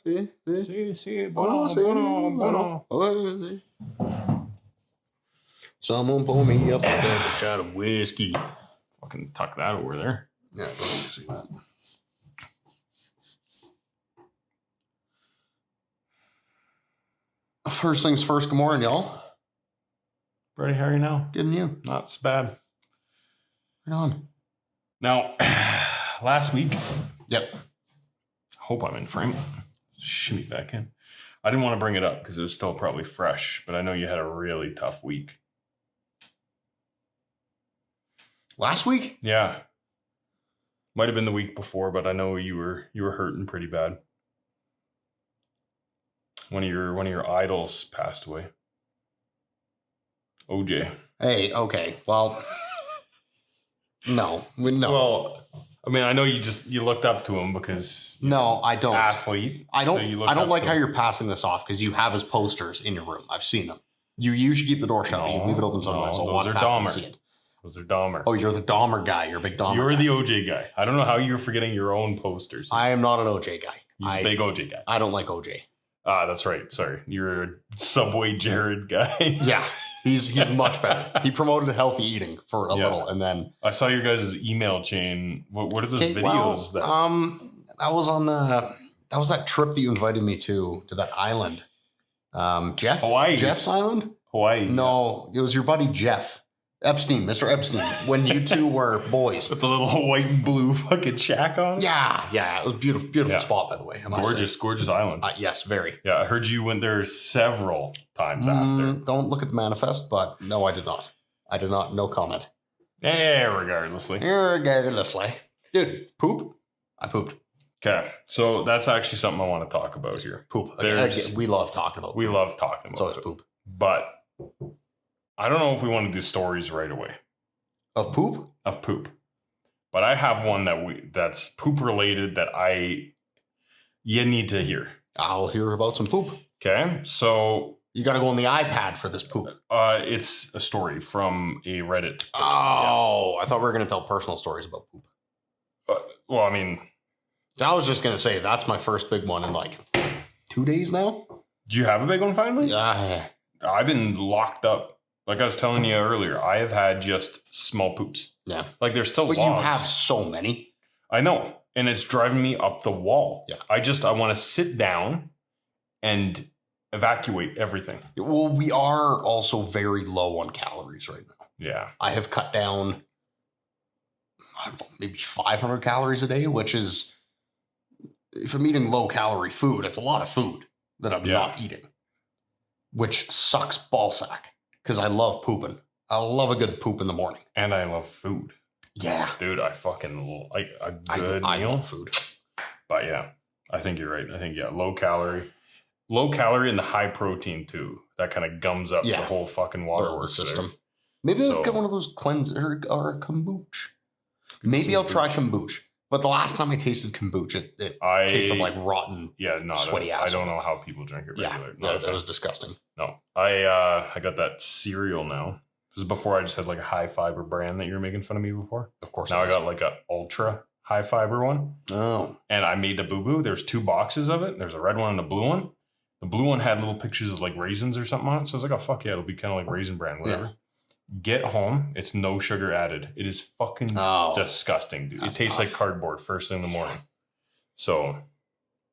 See. Bueno. Someone pour me up a shot of whiskey. Fucking tuck that over there. Yeah, I don't need to see that. First things first, good morning, y'all. Brady, how are you now? Good and you. Not so bad. Right on. Now, last week. Yep. Hope I'm in frame. Shimmy back in. I didn't want to bring it up because it was still probably fresh, but I know you had a really tough week. Last week? Yeah. Might have been the week before, but I know you were hurting pretty bad. One of your idols passed away. OJ. Hey, okay. Well, no. Well, I mean, I know you looked up to him because no, I don't. Athlete. I don't like how you're passing this off because you have his posters in your room. I've seen them. You usually keep the door shut, but you leave it open sometimes. No, so those are Dahmer. Those are Dahmer. Oh, you're the Dahmer guy. You're a big Dahmer. You're the OJ guy. I don't know how you're forgetting your own posters. I am not an OJ guy. He's a big OJ guy. I don't like OJ. Ah, that's right. Sorry. You're a Subway Jared guy. Yeah. He's much better. He promoted healthy eating for a little, and then I saw your guys' email chain. What are those videos? That was on that was that trip that you invited me to that island. Hawaii. Jeff's island? Hawaii. No, it was your buddy Jeff. Epstein, Mr. Epstein, when you two were boys. With the little white and blue fucking shack on it? Yeah. It was a beautiful spot, by the way. Gorgeous island. Yes, very. Yeah, I heard you went there several times after. Don't look at the manifest, but no, I did not. No comment. Regardlessly. Dude, poop? I pooped. Okay, so that's actually something I want to talk about here. Poop. We love talking about poop. We love talking about it's always poop. But I don't know if we want to do stories right away. Of poop? Of poop. But I have one that's poop related that you need to hear. I'll hear about some poop. Okay, so you got to go on the iPad for this poop. It's a story from a Reddit person. Oh, yeah. I thought we were going to tell personal stories about poop. Well, I mean, I was just going to say that's my first big one in like 2 days now. Do you have a big one finally? Yeah. I've been locked up. Like I was telling you earlier, I have had just small poops. Yeah. Like there's still But logs. you have so many. I know. And it's driving me up the wall. Yeah. I want to sit down and evacuate everything. Well, we are also very low on calories right now. Yeah. I have cut down, I don't know, maybe 500 calories a day, which is, if I'm eating low calorie food, it's a lot of food that I'm not eating, which sucks ballsack because I love pooping. I love a good poop in the morning. And I love food. Yeah. Dude, I fucking like a good I meal. love food. But yeah, I think you're right. I think, low calorie and the high protein too. That kind of gums up the whole fucking waterworks system. There. Maybe I'll get one of those cleanser or a kombucha. Maybe I'll try kombucha. But the last time I tasted kombucha, it tasted like rotten, sweaty ass. I don't know how people drink it regularly. Yeah, that was disgusting. No, I got that cereal now. This is before I just had like a high fiber brand that you were making fun of me before. Of course. Now I got like a ultra high fiber one. Oh. And I made the boo-boo. There's 2 boxes of it. There's a red one and a blue one. The blue one had little pictures of like raisins or something on it. So I was like, oh, fuck yeah, it'll be kind of like Raisin Bran, whatever. Yeah. Get home. It's no sugar added. It is fucking disgusting, dude. It tastes like cardboard first thing in the morning. So.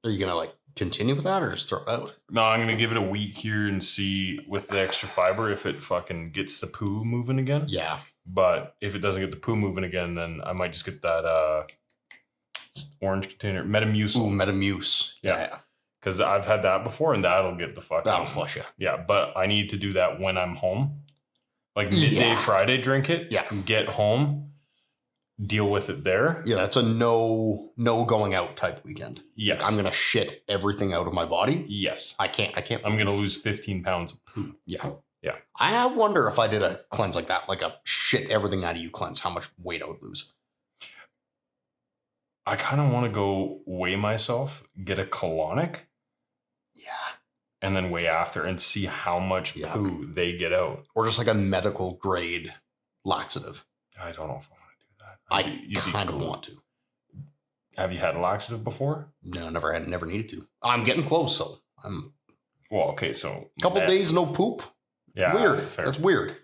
Are you going to like continue with that or just throw it out? No, I'm going to give it a week here and see with the extra fiber if it fucking gets the poo moving again. Yeah. But if it doesn't get the poo moving again, then I might just get that orange container. Metamucil. Ooh, Metamucil. Yeah. Because I've had that before and that'll get the fuck That'll flush you. Yeah, but I need to do that when I'm home. Like midday Friday, drink it. Yeah. Get home. Deal with it there. Yeah, that's a no going out type weekend. Yes. Like, I'm gonna shit everything out of my body. Yes. I can't. I'm gonna lose 15 pounds of poo. Yeah. Yeah. I wonder if I did a cleanse like that, like a shit everything out of you cleanse, how much weight I would lose. I kind of want to go weigh myself, get a colonic. Yeah. And then weigh after and see how much poo they get out. Or just like a medical grade laxative. I don't know if I want to do that. I kind of want to. Have you had a laxative before? No, never needed to. I'm getting close, so I'm. Well, okay, so A couple days no poop. Yeah, weird. fair. That's weird.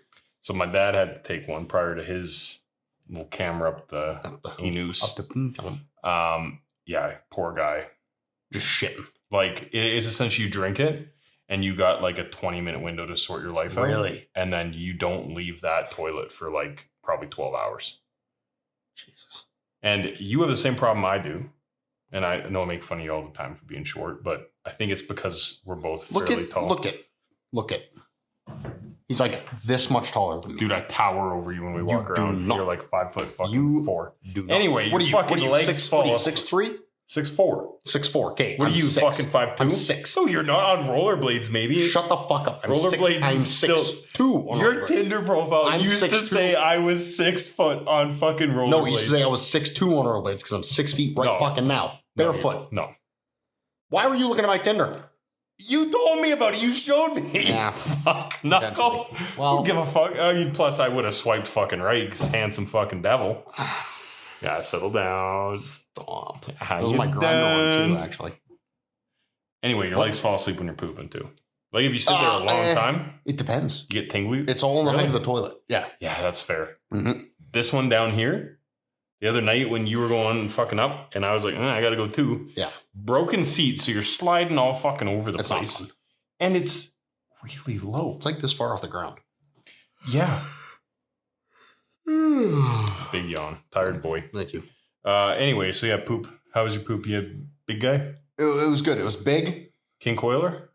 So my dad had to take one prior to his little camera up the anus. Yeah, poor guy. Just shitting. Like, it is essentially you drink it, and you got like a 20-minute window to sort your life out. Really? And then you don't leave that toilet for like probably 12 hours. Jesus. And you have the same problem I do. And I know I make fun of you all the time for being short, but I think it's because we're both fairly tall. Look at. He's like this much taller than me. Dude, I tower over you when we walk around. You're like 5'4". Anyway, what are you? Fucking legs 6'3"? 6'4". 6'4". Okay. What are you, 6. fucking 5'2"? I'm 6. Oh, you're not on rollerblades, maybe. Shut the fuck up. I'm Rollerblades 6. I'm stilts. 6'2". Your Tinder profile used to say I was 6 foot on fucking rollerblades. No, it used to say I was 6'2" on rollerblades because I'm 6 feet fucking now. Barefoot. No. Why were you looking at my Tinder? You told me about it. You showed me. Yeah. Fuck. No. Well, don't give a fuck. I mean, plus I would have swiped fucking right because handsome fucking devil. Yeah, settle down. Stop. That was my grinder one too, actually. Anyway, your legs fall asleep when you're pooping too. Like if you sit there a long time, it depends. You get tingly. It's all in the height of the toilet. Yeah. Yeah, that's fair. Mm-hmm. This one down here, the other night when you were going fucking up, and I was like, I gotta go too. Yeah. Broken seats, so you're sliding all fucking over the place. Not fun. And it's really low. It's like this far off the ground. Yeah. Big yawn. Tired boy. Thank you. Anyway, so yeah, poop. How was your poop? You had big guy? It was good. It was big. King coiler?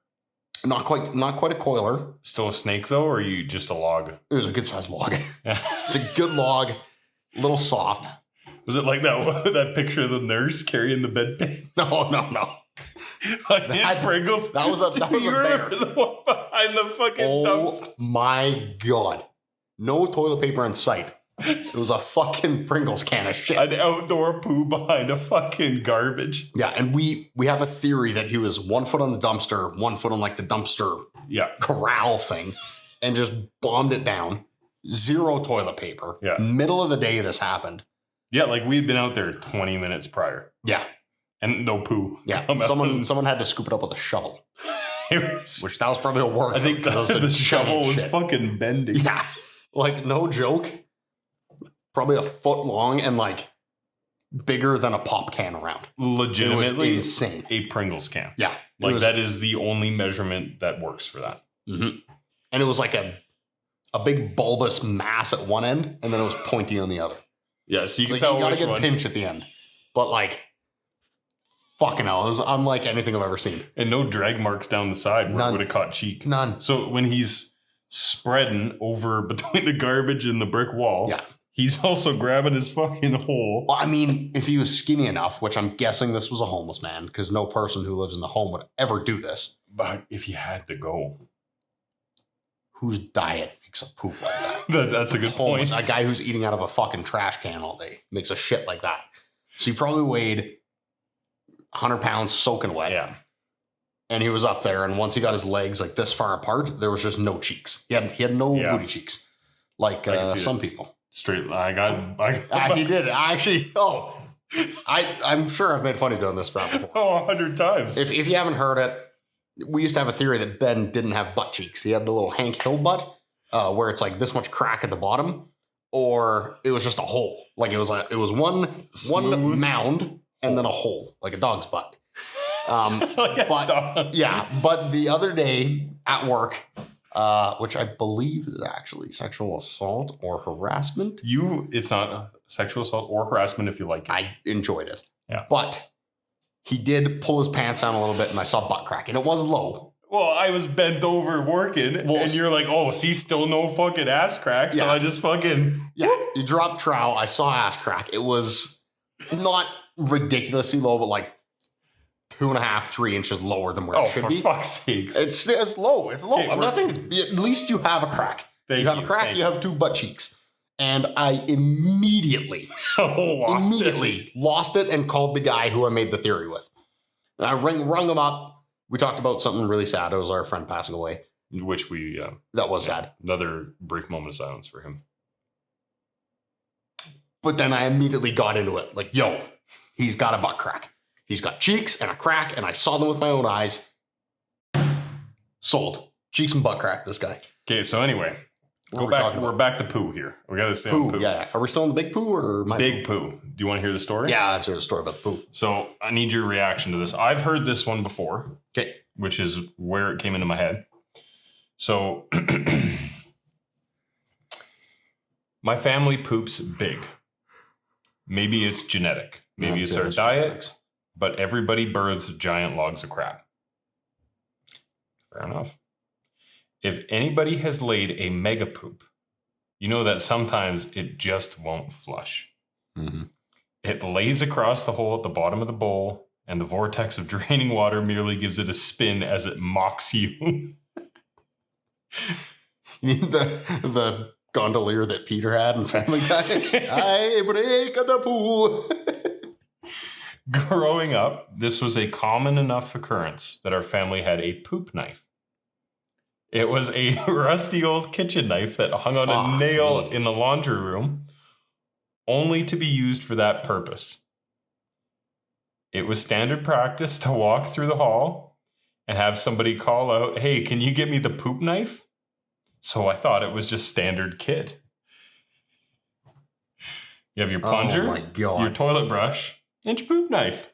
Not quite a coiler. Still a snake though, or are you just a log? It was a good sized log. It's a good log. A little soft. Was it like that picture of the nurse carrying the bedpan? No. Like that, Pringles? That was a bear. The one behind the fucking dumps. Oh my God. No toilet paper in sight. It was a fucking Pringles can of shit. An outdoor poo behind a fucking garbage. Yeah, and we have a theory that he was 1 foot on the dumpster, 1 foot on like the dumpster corral thing, and just bombed it down. Zero toilet paper. Yeah. Middle of the day this happened. Yeah, like we'd been out there 20 minutes prior. Yeah. And no poo. Yeah. Someone had to scoop it up with a shovel. Which that was probably a work. I think the shovel was fucking bending. Yeah. Like, no joke. Probably a foot long and like bigger than a pop can around. Legitimately it was insane. A Pringles can. Yeah. Like that is the only measurement that works for that. Mm-hmm. And it was like a big bulbous mass at one end and then it was pointy on the other. Yeah, so you can tell you gotta get a pinch at the end. But like, fucking hell, it was unlike anything I've ever seen. And no drag marks down the side where it would have caught cheek. None. So when he's spreading over between the garbage and the brick wall, he's also grabbing his fucking hole. Well, I mean, if he was skinny enough, which I'm guessing this was a homeless man, because no person who lives in the home would ever do this. But if you had to go, whose diet makes a poop like that? That's a good point. A guy who's eating out of a fucking trash can all day makes a shit like that. So he probably weighed 100 pounds soaking wet. Yeah. And he was up there, and once he got his legs like this far apart, there was just no cheeks. He had no booty cheeks, like some people. Straight, he did. I'm sure I've made fun of you on this round before. Oh, 100 times. If you haven't heard it, we used to have a theory that Ben didn't have butt cheeks. He had the little Hank Hill butt, where it's like this much crack at the bottom, or it was just a hole. Like it was one mound and then a hole, like a dog's butt. But the other day at work, which I believe is actually sexual assault or harassment. It's not sexual assault or harassment if you like it. I enjoyed it. Yeah. But he did pull his pants down a little bit and I saw butt crack and it was low. Well, I was bent over working and you're like, oh, see, still no fucking ass crack. So I just fucking. Yeah. You dropped trowel. I saw ass crack. It was not ridiculously low, but like 2.5, 3 inches lower than where it should be. For fuck's sake. It's low. It's low. I'm not saying at least you have a crack. You have a crack, you have 2 butt cheeks. And I immediately lost it and called the guy who I made the theory with. And I rung him up. We talked about something really sad. It was our friend passing away. Which that was sad. Another brief moment of silence for him. But then I immediately got into it. Like, yo, He's got a butt crack. He's got cheeks and a crack, and I saw them with my own eyes. Sold. Cheeks and butt crack, this guy. Okay, so anyway, we're back to poo here. We got to stay on poo. Yeah. Are we still on the big poo or my big poo? Do you want to hear the story? Yeah, let's hear the story about the poo. So I need your reaction to this. I've heard this one before. Okay. Which is where it came into my head. So my family poops big. Maybe it's genetic. Maybe it's our diet. Genetics. But everybody births giant logs of crap. Fair enough. If anybody has laid a mega poop, you know that sometimes it just won't flush. Mm-hmm. It lays across the hole at the bottom of the bowl, and the vortex of draining water merely gives it a spin as it mocks you. You mean the gondolier that Peter had in Family Guy? I break the pool. Growing up, this was a common enough occurrence that our family had a poop knife. It was a rusty old kitchen knife that hung on a nail in the laundry room, only to be used for that purpose. It was standard practice to walk through the hall and have somebody call out, "Hey, can you get me the poop knife?" So I thought it was just standard kit. You have your plunger, your toilet brush, and your poop knife.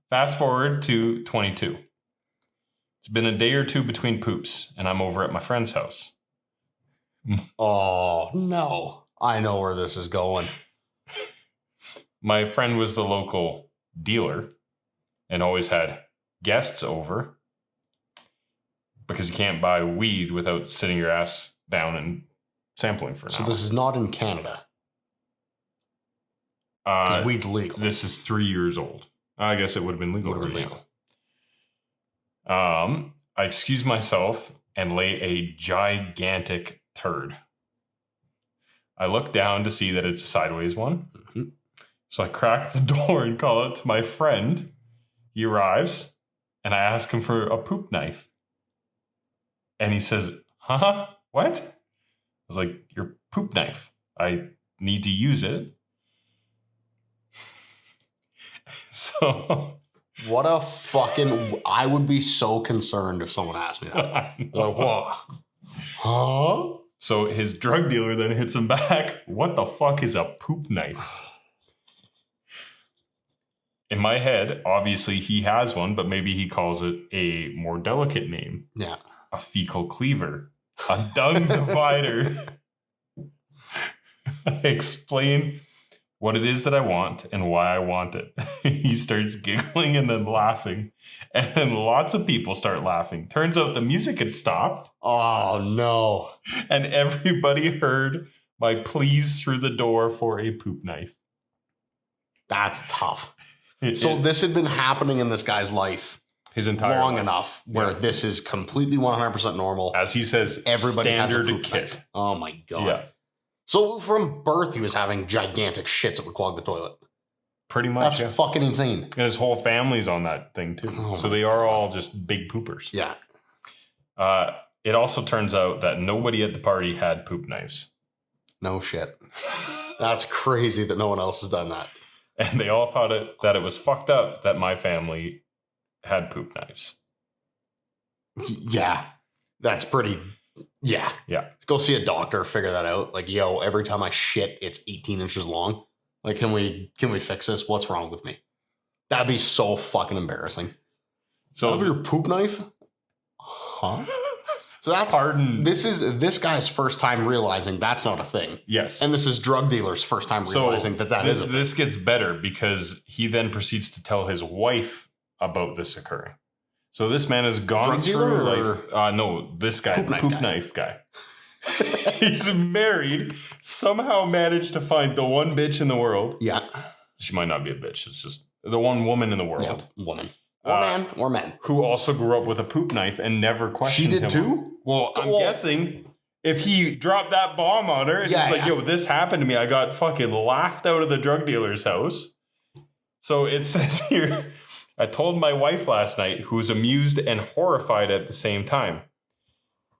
Fast forward to 22. It's been a day or two between poops, and I'm over at my friend's house. Oh, no. I know where this is going. My friend was the local dealer and always had guests over because you can't buy weed without sitting your ass down and sampling for an hour. So this is not in Canada? Because weed's legal. This is 3 years old. I guess it would have been legal. I excuse myself and lay a gigantic turd. I look down to see that it's a sideways one. Mm-hmm. So I crack the door and call out to my friend. He arrives, and I ask him for a poop knife. And he says, "Huh? What?" I was like, "Your poop knife. I need to use it." So... What a fucking... I would be so concerned if someone asked me that. Like, whoa. Huh? So his drug dealer then hits him back. "What the fuck is a poop knife?" In my head, obviously he has one, but maybe he calls it a more delicate name. Yeah. A fecal cleaver. A dung divider. I explain what it is that I want and why I want it. He starts giggling and then laughing. And then lots of people start laughing. Turns out the music had stopped. Oh, no. And everybody heard my pleas through the door for a poop knife. That's tough. So this had been happening in this guy's life his entire long life. Enough where this is completely 100% normal. As he says, everybody standard has a poop kit. knife. Oh, my God. Yeah. So from birth, he was having gigantic shits that would clog the toilet. Pretty much. That's fucking insane. And his whole family's on that thing too. Oh, so they are all just big poopers. Yeah. It also turns out that nobody at the party had poop knives. No shit. That's crazy that no one else has done that. And they all thought that it was fucked up that my family had poop knives. Yeah. That's pretty... Yeah. Yeah. Go see a doctor, figure that out. Like, yo, every time I shit, it's 18 inches long. Like, can we fix this? What's wrong with me? That'd be so fucking embarrassing. So over your poop knife? Huh? So that's... This is this guy's first time realizing that's not a thing. Yes. And this is drug dealer's first time realizing that is a thing. This gets better because he then proceeds to tell his wife about this occurring. So this man has gone through life. No, this guy, poop knife guy. He's married, somehow managed to find the one bitch in the world. Yeah. She might not be a bitch. It's just the one woman in the world. Yeah, woman. Or man. Or men. Who also grew up with a poop knife and never questioned him. She did too? Well, I'm guessing if he dropped that bomb on her and it's like, yo, this happened to me. I got fucking laughed out of the drug dealer's house. So it says here... I told my wife last night, who was amused and horrified at the same time.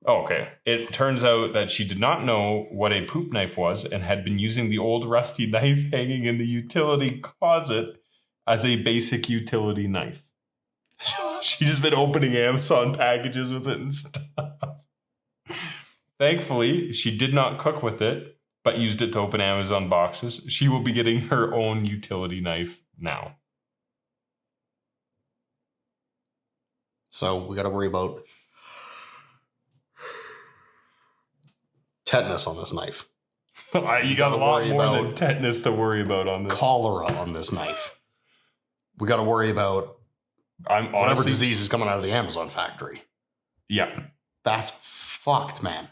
Oh, okay. It turns out that she did not know what a poop knife was and had been using the old rusty knife hanging in the utility closet as a basic utility knife. She just been opening Amazon packages with it and stuff. Thankfully, she did not cook with it, but used it to open Amazon boxes. She will be getting her own utility knife now. So we got to worry about tetanus on this knife. You got a lot more than tetanus to worry about on this. Cholera on this knife. We got to worry about whatever disease is coming out of the Amazon factory. Yeah. That's fucked, man.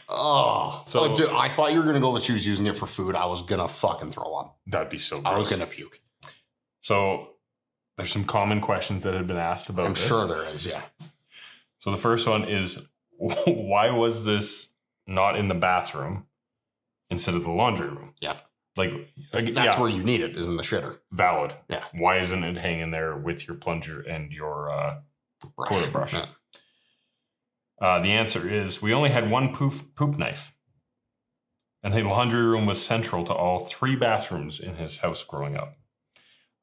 Oh. So, dude, I thought you were going to go that she was using it for food. I was going to fucking throw up. That'd be so gross. I was going to puke. So there's some common questions that have been asked about I'm this. sure there is, yeah. So the first one is, why was this not in the bathroom instead of the laundry room? Yeah. Like, that's where you need it, is in the shitter. Valid. Yeah. Why isn't it hanging there with your plunger and your toilet brush? Yeah. The answer is, we only had one poop knife. And the laundry room was central to all 3 bathrooms in his house growing up.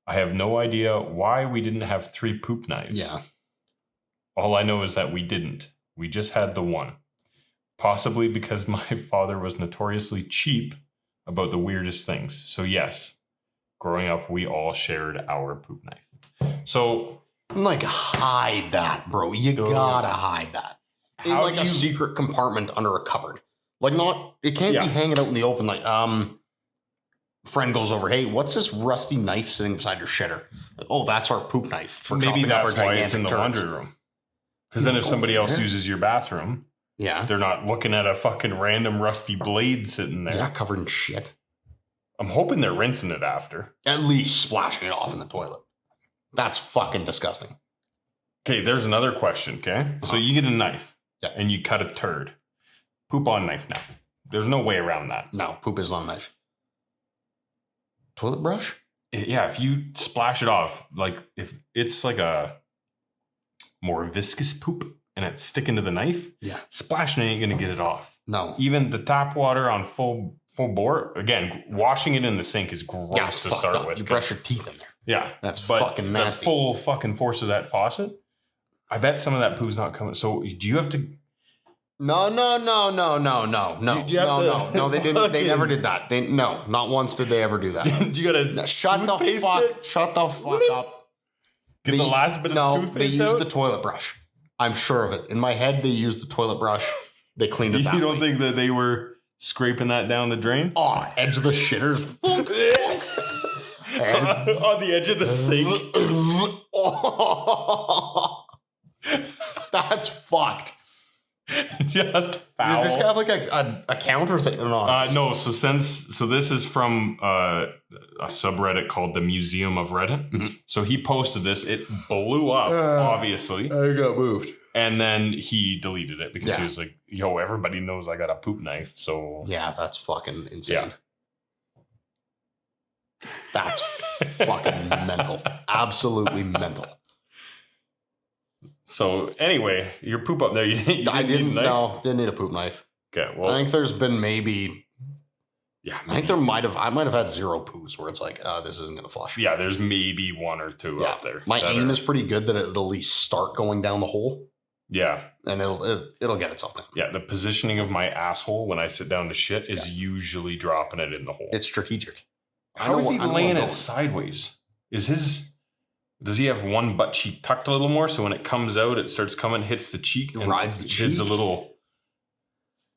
I have no idea why we didn't have 3 poop knives. Yeah. All I know is that we didn't. We just had the one. Possibly because my father was notoriously cheap about the weirdest things. So yes, growing up, we all shared our poop knife. So, like, hide that, bro. You gotta hide that. In like a secret compartment under a cupboard. Like, it can't be hanging out in the open. Like, friend goes over, hey, what's this rusty knife sitting beside your shitter? Like, oh, that's our poop knife for maybe chopping up our that's why it's in the turds. laundry room. Because then if somebody else uses your bathroom, they're not looking at a fucking random rusty blade sitting there. Yeah, covered in shit. I'm hoping they're rinsing it after. At least splashing it off in the toilet. That's fucking disgusting. Okay, there's another question, okay? So you get a knife and you cut a turd. Poop on knife now. There's no way around that. No, poop is on knife. Toilet brush? Yeah, if you splash it off, like if it's like a more viscous poop and it's sticking to the knife, splashing it ain't gonna get it off. No. Even the tap water on full bore, again, washing it in the sink is gross to start with. You brush your teeth in there. Yeah. That's fucking nasty. The full fucking force of that faucet, I bet some of that poo's not coming. So do you have to... No. Do you have to... No, they didn't. They never did that. Not once did they ever do that. Do you gotta Shut the fuck up. Get the last bit of toothpaste they out? used the toilet brush. I'm sure of it. In my head, they used the toilet brush. They cleaned it that way. You don't think that they were scraping that down the drain? Oh, edge of the shitters. On the edge of the sink. That's fucked. Just foul. Does this guy have like a count or is it anonymous? No, so this is from a subreddit called the Museum of Reddit. Mm-hmm. So he posted this. It blew up, obviously. I got moved. And then he deleted it because he was like, yo, everybody knows I got a poop knife. So yeah, that's fucking insane. Yeah. That's fucking mental. Absolutely mental. So anyway, your poop up there. You didn't need a poop knife. Okay, well, I think there's been maybe. Yeah, I think I might have had 0 poos where it's like, this isn't gonna flush. Yeah, there's maybe 1 or 2 out there. My aim is pretty good that it'll at least start going down the hole. Yeah, and it'll get itself down. Yeah, the positioning of my asshole when I sit down to shit is usually dropping it in the hole. It's strategic. How is he laying it sideways? Does he have one butt cheek tucked a little more so when it comes out, it starts coming, hits the cheek, and rides the cheek? Gives a little.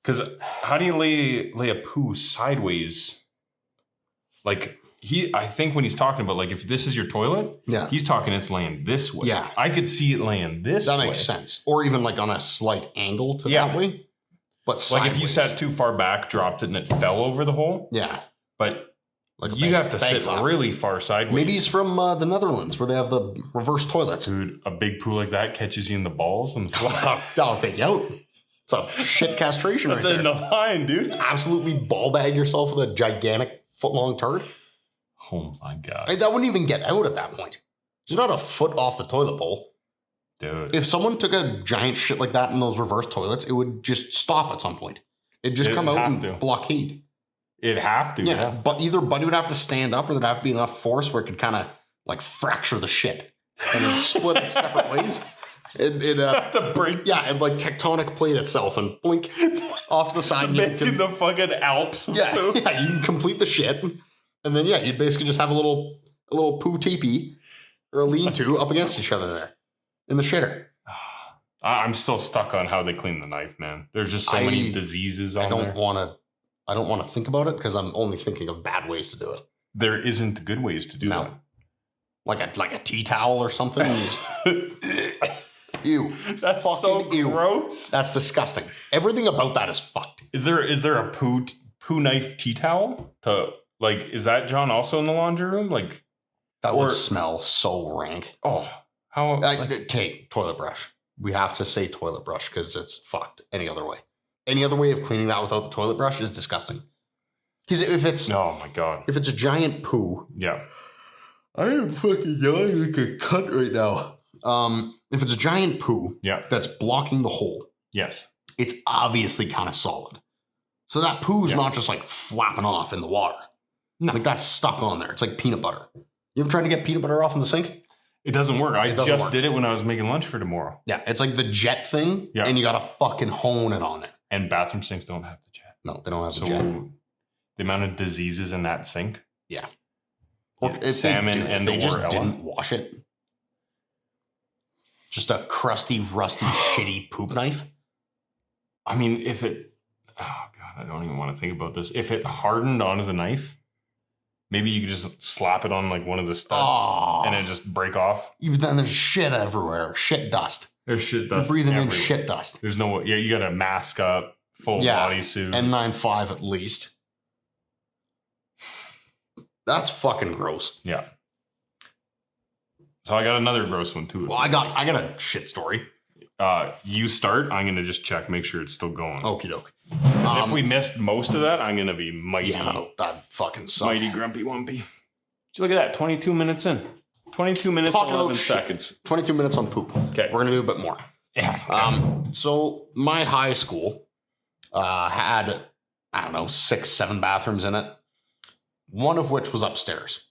Because how do you lay a poo sideways? Like I think when he's talking about like if this is your toilet, he's talking it's laying this way. Yeah, I could see it laying this way. That makes sense, or even like on a slight angle to that way. But sideways. Like if you sat too far back, dropped it, and it fell over the hole. Yeah, but. Like you have to sit really far sideways. Maybe he's from the Netherlands where they have the reverse toilets. Dude, a big poo like that catches you in the balls and that'll take you out. It's a shit castration That's in the line, dude. Absolutely ball bag yourself with a gigantic foot-long turd. Oh my God. That wouldn't even get out at that point. You're not a foot off the toilet bowl. Dude. If someone took a giant shit like that in those reverse toilets, it would just stop at some point. It'd just come out and blockade. It'd have to. Yeah. But either Buddy would have to stand up or there'd have to be enough force where it could kind of like fracture the shit and then split it separate ways. It have to break. Yeah, and like tectonic plate itself and blink off the side. Making the fucking Alps. Yeah, you can complete the shit. And then, you'd basically just have a little poo teepee or a lean-to up against each other there in the shitter. I'm still stuck on how they clean the knife, man. There's just so many diseases on there. I don't want to think about it because I'm only thinking of bad ways to do it. There isn't good ways to do that. Like a tea towel or something. Ew. That's so gross. That's disgusting. Everything about that is fucked. Is there a poo knife tea towel? Is that John also in the laundry room? Like that would smell so rank. Oh, how? Okay, toilet brush. We have to say toilet brush because it's fucked. Any other way of cleaning that without the toilet brush is disgusting. Because if it's oh my god, if it's a giant poo, yeah, I am fucking yelling like a cunt right now. If it's a giant poo, that's blocking the hole, yes, it's obviously kind of solid. So that poo's not just like flapping off in the water. No. Like that's stuck on there. It's like peanut butter. You ever tried to get peanut butter off in the sink? It doesn't work. I just did it when I was making lunch for tomorrow. Yeah, it's like the jet thing, and you got to fucking hone it on there. And bathroom sinks don't have the jet. No, they don't have the jet. The amount of diseases in that sink. Yeah. Or salmon and they just didn't wash it. Just a crusty, rusty, shitty poop knife. I mean, oh God, I don't even want to think about this. If it hardened onto the knife, maybe you could just slap it on like one of the studs and it just break off. Then there's shit everywhere. Shit dust. There's shit dust. You're breathing in shit dust. There's no, you got to mask up, full bodysuit. N95 at least. That's fucking gross. Yeah. So I got another gross one too. Well, I got a shit story. You start. I'm gonna just check, make sure it's still going. Okie doke. Because if we missed most of that, I'm gonna be mighty. Yeah, that fucking sucks. Mighty grumpy wumpy. Just look at that. 22 minutes in. 22 minutes, 11 seconds. 22 minutes on poop. Okay, we're gonna do a bit more. Yeah. Okay. So my high school had 6-7 bathrooms in it. One of which was upstairs.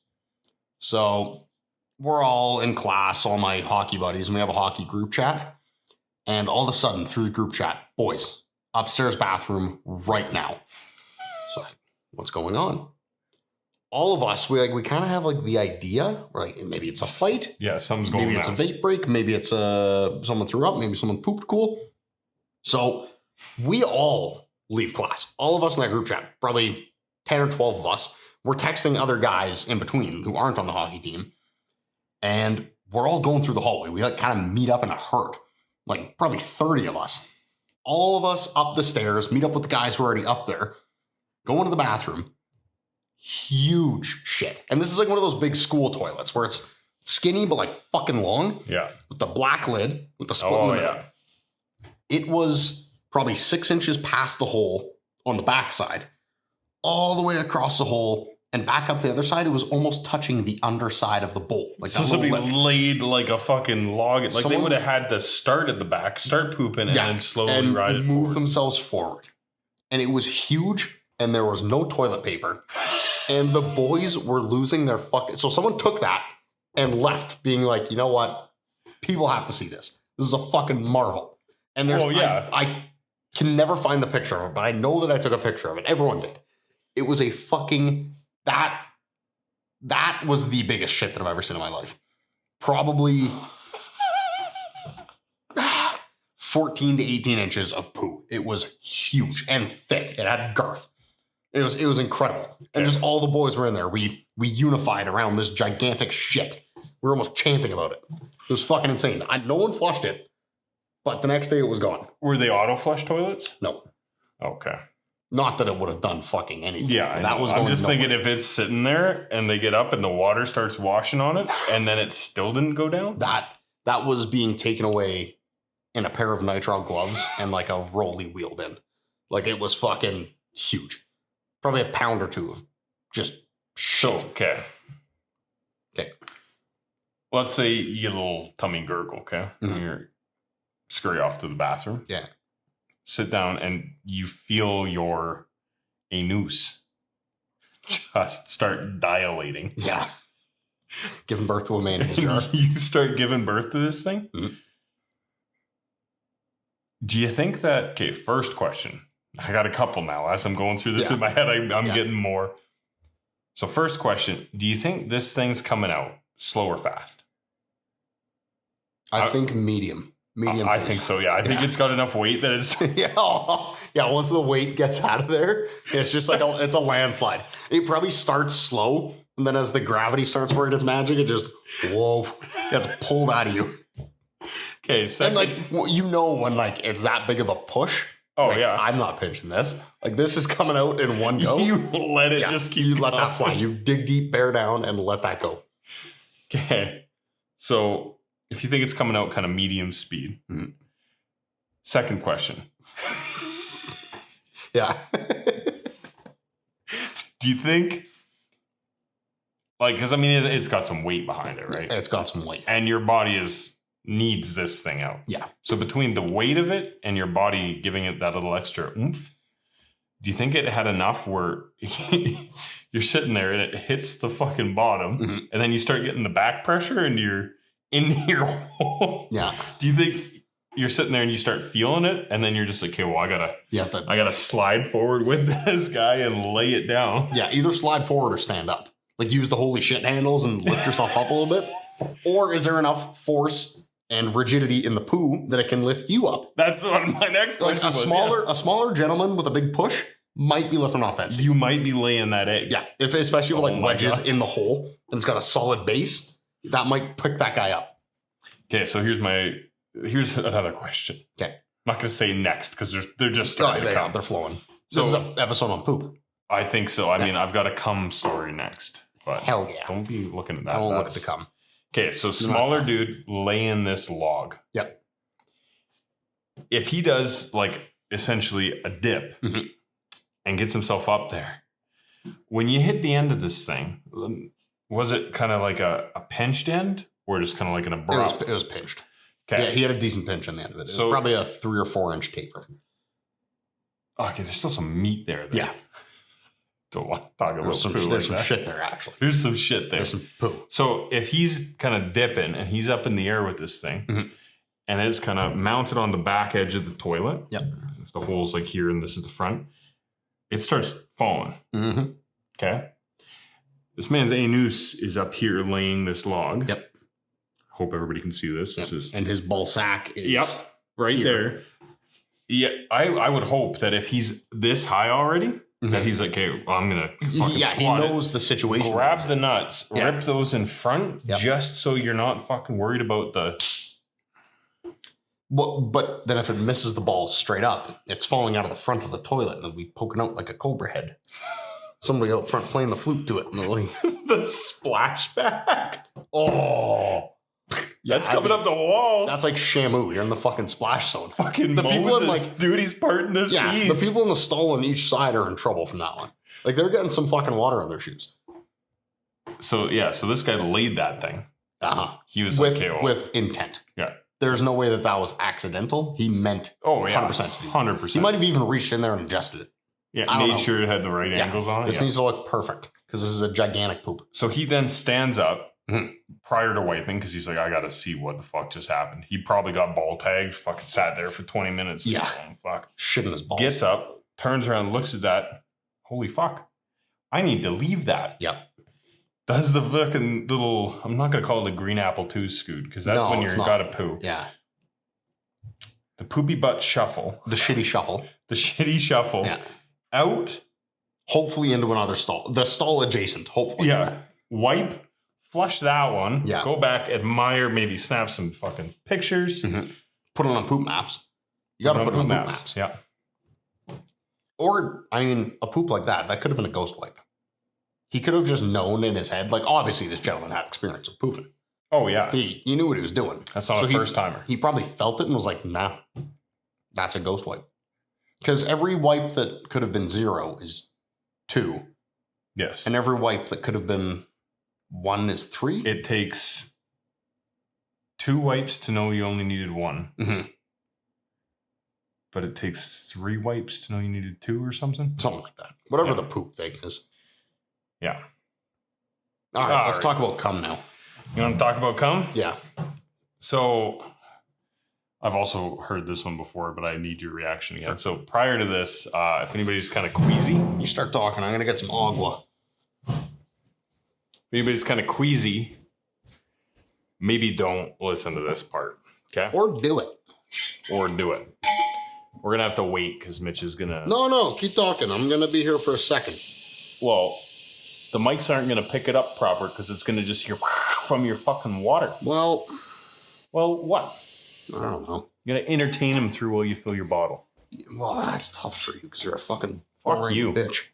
So we're all in class, all my hockey buddies, and we have a hockey group chat. And all of a sudden, through the group chat, boys, upstairs bathroom right now. So what's going on? All of us, we kind of have like the idea, right? Maybe it's a fight. Yeah, something's going on. Maybe it's a vape break. Maybe it's someone threw up. Maybe someone pooped cool. So we all leave class. All of us in that group chat, probably 10 or 12 of us, we're texting other guys in between who aren't on the hockey team. And we're all going through the hallway. We like kind of meet up in a herd, like probably 30 of us. All of us up the stairs, meet up with the guys who are already up there, go into the bathroom. Huge shit. And this is like one of those big school toilets where it's skinny but like fucking long. Yeah. With the black lid, with the split in the middle. Yeah. It was probably 6 inches past the hole on the backside, all the way across the hole. And back up the other side, it was almost touching the underside of the bowl. Like so somebody laid like a fucking log. Like they would have had to start at the back, start pooping, and then slowly ride it move themselves forward. And it was huge, and there was no toilet paper. And the boys were losing their fucking... So someone took that and left, being like, you know what? People have to see this. This is a fucking marvel. And there's... I can never find the picture of it, but I know that I took a picture of it. Everyone did. It was a fucking... That was the biggest shit that I've ever seen in my life. Probably 14 to 18 inches of poo. It was huge and thick. It had girth. It was incredible. And just all the boys were in there. We unified around this gigantic shit. We were almost chanting about it. It was fucking insane. No one flushed it, but the next day it was gone. Were they auto flush toilets? No. Okay. Not that it would have done fucking anything. Yeah, I'm just thinking if it's sitting there and they get up and the water starts washing on it and then it still didn't go down? That was being taken away in a pair of nitrile gloves and like a rolly wheel bin. Like it was fucking huge. Probably a pound or two of just shit. Okay. let's say you get a little tummy gurgle, okay? Mhm. You scurry off to the bathroom. Yeah. Sit down and you feel your anus just start dilating. Yeah. Giving birth to a mayonnaise jar. You start giving birth to this thing. Mhm. Do you think that, okay, first question. I got a couple now. As I'm going through this Yeah. in my head, I'm Yeah. getting more. So first question, do you think this thing's coming out slow or fast? I think medium. Medium. I pace. think so, yeah. I think Yeah. it's got enough weight that it's... Yeah. Once the weight gets out of there, it's just like it's a landslide. It probably starts slow, and then as the gravity starts working its magic, it just gets pulled out of you. Okay, second. And like you know when like it's that big of a push. Oh, like, yeah. I'm not pinching this. Like this is coming out in one go. You let it just keep You let going. that fly. You dig deep, bear down, and let that go. Okay. So if you think it's coming out kind of medium speed. Mhm. Second question. Yeah. Do you think, like, because I mean, it's got some weight behind it, right? It's got some weight. And your body needs this thing out. Yeah. So between the weight of it and your body giving it that little extra oomph, do you think it had enough where you're sitting there and it hits the fucking bottom, Mhm. and then you start getting the back pressure into your hole? Yeah. Do you think you're sitting there and you start feeling it, and then you're just like, okay, well, I gotta slide forward with this guy and lay it down? Yeah, either slide forward or stand up. Like use the holy shit handles and lift yourself up a little bit. Or is there enough force and rigidity in the poo that it can lift you up? That's what my next Like question a smaller gentleman with a big push might be lifting off that seat. You might be laying that egg. Yeah, if especially with Oh like my wedges God. in the hole and it's got a solid base, that might pick that guy up. Okay, so here's another question. Okay. I'm not gonna say next because they're just starting to come. They're flowing. So- This is an episode on poop. I think so. I mean, I've got a cum story next, but Hell yeah. don't be looking at that. I won't look at That's- the cum. Okay, so smaller dude laying this log. Yep. If he does like essentially a dip Mhm. and gets himself up there, when you hit the end of this thing, was it kind of like a pinched end or just kind of like an abrupt? It was pinched. Okay. Yeah, he had a decent pinch on the end of it. It So- was probably a 3 or 4 inch taper. Okay, there's still some meat there. Yeah. Don't want to talk about There's some, poo like there's some that. shit there, actually. There's some shit there. There's some poo. So if he's kind of dipping and he's up in the air with this thing, Mhm. and it's kind of mounted on the back edge of the toilet. Yep. If the hole's like here and this is the front, it starts falling. Mm-hmm. Okay. This man's anus is up here laying this log. Yep. Hope everybody can see this. Yep. This is And his ball sack is... yep, right here. there. Yeah, I would hope that if he's this high already, that Mhm. he's like, okay, well, I'm gonna fucking Yeah, he squat it. knows the situation. Grab the nuts, Yeah. rip those in front, Yep. just so you're not fucking worried about the. But then if it misses the ball straight up, it's falling out of the front of the toilet and it'll be poking out like a cobra head. Somebody out front playing the flute to it. And they're like, the splashback. oh. Yeah, That's coming up the walls. That's like Shamu. You're in the fucking splash zone. fucking the Moses. people in, like- Dude, he's parting the Yeah, seas. the people in the stall on each side are in trouble from that one. Like they're getting some fucking water on their shoes. So this guy laid that thing. Uh-huh. He was With, like, okay, well, with intent. Yeah. There's no way that was accidental. He meant oh yeah, 100%. 100%. He might have even reached in there and adjusted it. yeah, I don't made know. sure it had the right Yeah, angles on it. This Yeah. needs to look perfect because this is a gigantic poop. So he then stands up Mhm. prior to wiping because he's like, I got to see what the fuck just happened. He probably got ball tagged, fucking sat there for 20 minutes. Yeah. Oh, fuck. Shit in his balls. Gets up, turns around, looks at that. Holy fuck. I need to leave that. Yep. Does the fucking little, I'm not going to call it a green apple 2 scoot because that's No, when it's you're not. got to poo. Yeah. The poopy butt shuffle, The shitty shuffle. the shitty shuffle, Yeah. out, Hopefully into another stall. The stall adjacent, hopefully. yeah, wipe, flush that one, Yeah. go back, admire, maybe snap some fucking pictures. Mhm. Put it on poop maps. You got to put it on poop maps. Yeah. Or, I mean, a poop like that could have been a ghost wipe. He could have just known in his head, like, obviously this gentleman had experience of pooping. Oh, yeah. He knew what he was doing. That's not So a he- first timer. He probably felt it and was like, nah, that's a ghost wipe. Because every wipe that could have been 0 is 2. Yes. And every wipe that could have been 1 is 3. It takes 2 wipes to know you only needed 1. Mm-hmm. But it takes 3 wipes to know you needed 2 or something? Something like that. Whatever the poop thing is. Yeah. All right, let's talk about cum now. You want to talk about cum? Yeah. So, I've also heard this one before, but I need your reaction again. Sure. So, prior to this, if anybody's kind of queasy... You start talking. I'm going to get some agua. If anybody's kind of queasy, maybe don't listen to this part. Okay? Or do it. Or do it. We're going to have to wait because Mitch is going to... No, keep talking. I'm going to be here for a second. Well, the mics aren't going to pick it up proper because it's going to just hear from your fucking water. Well, what? I don't know. You got to entertain him through while you fill your bottle. Well, that's tough for you because you're a fucking Fuck you. bitch.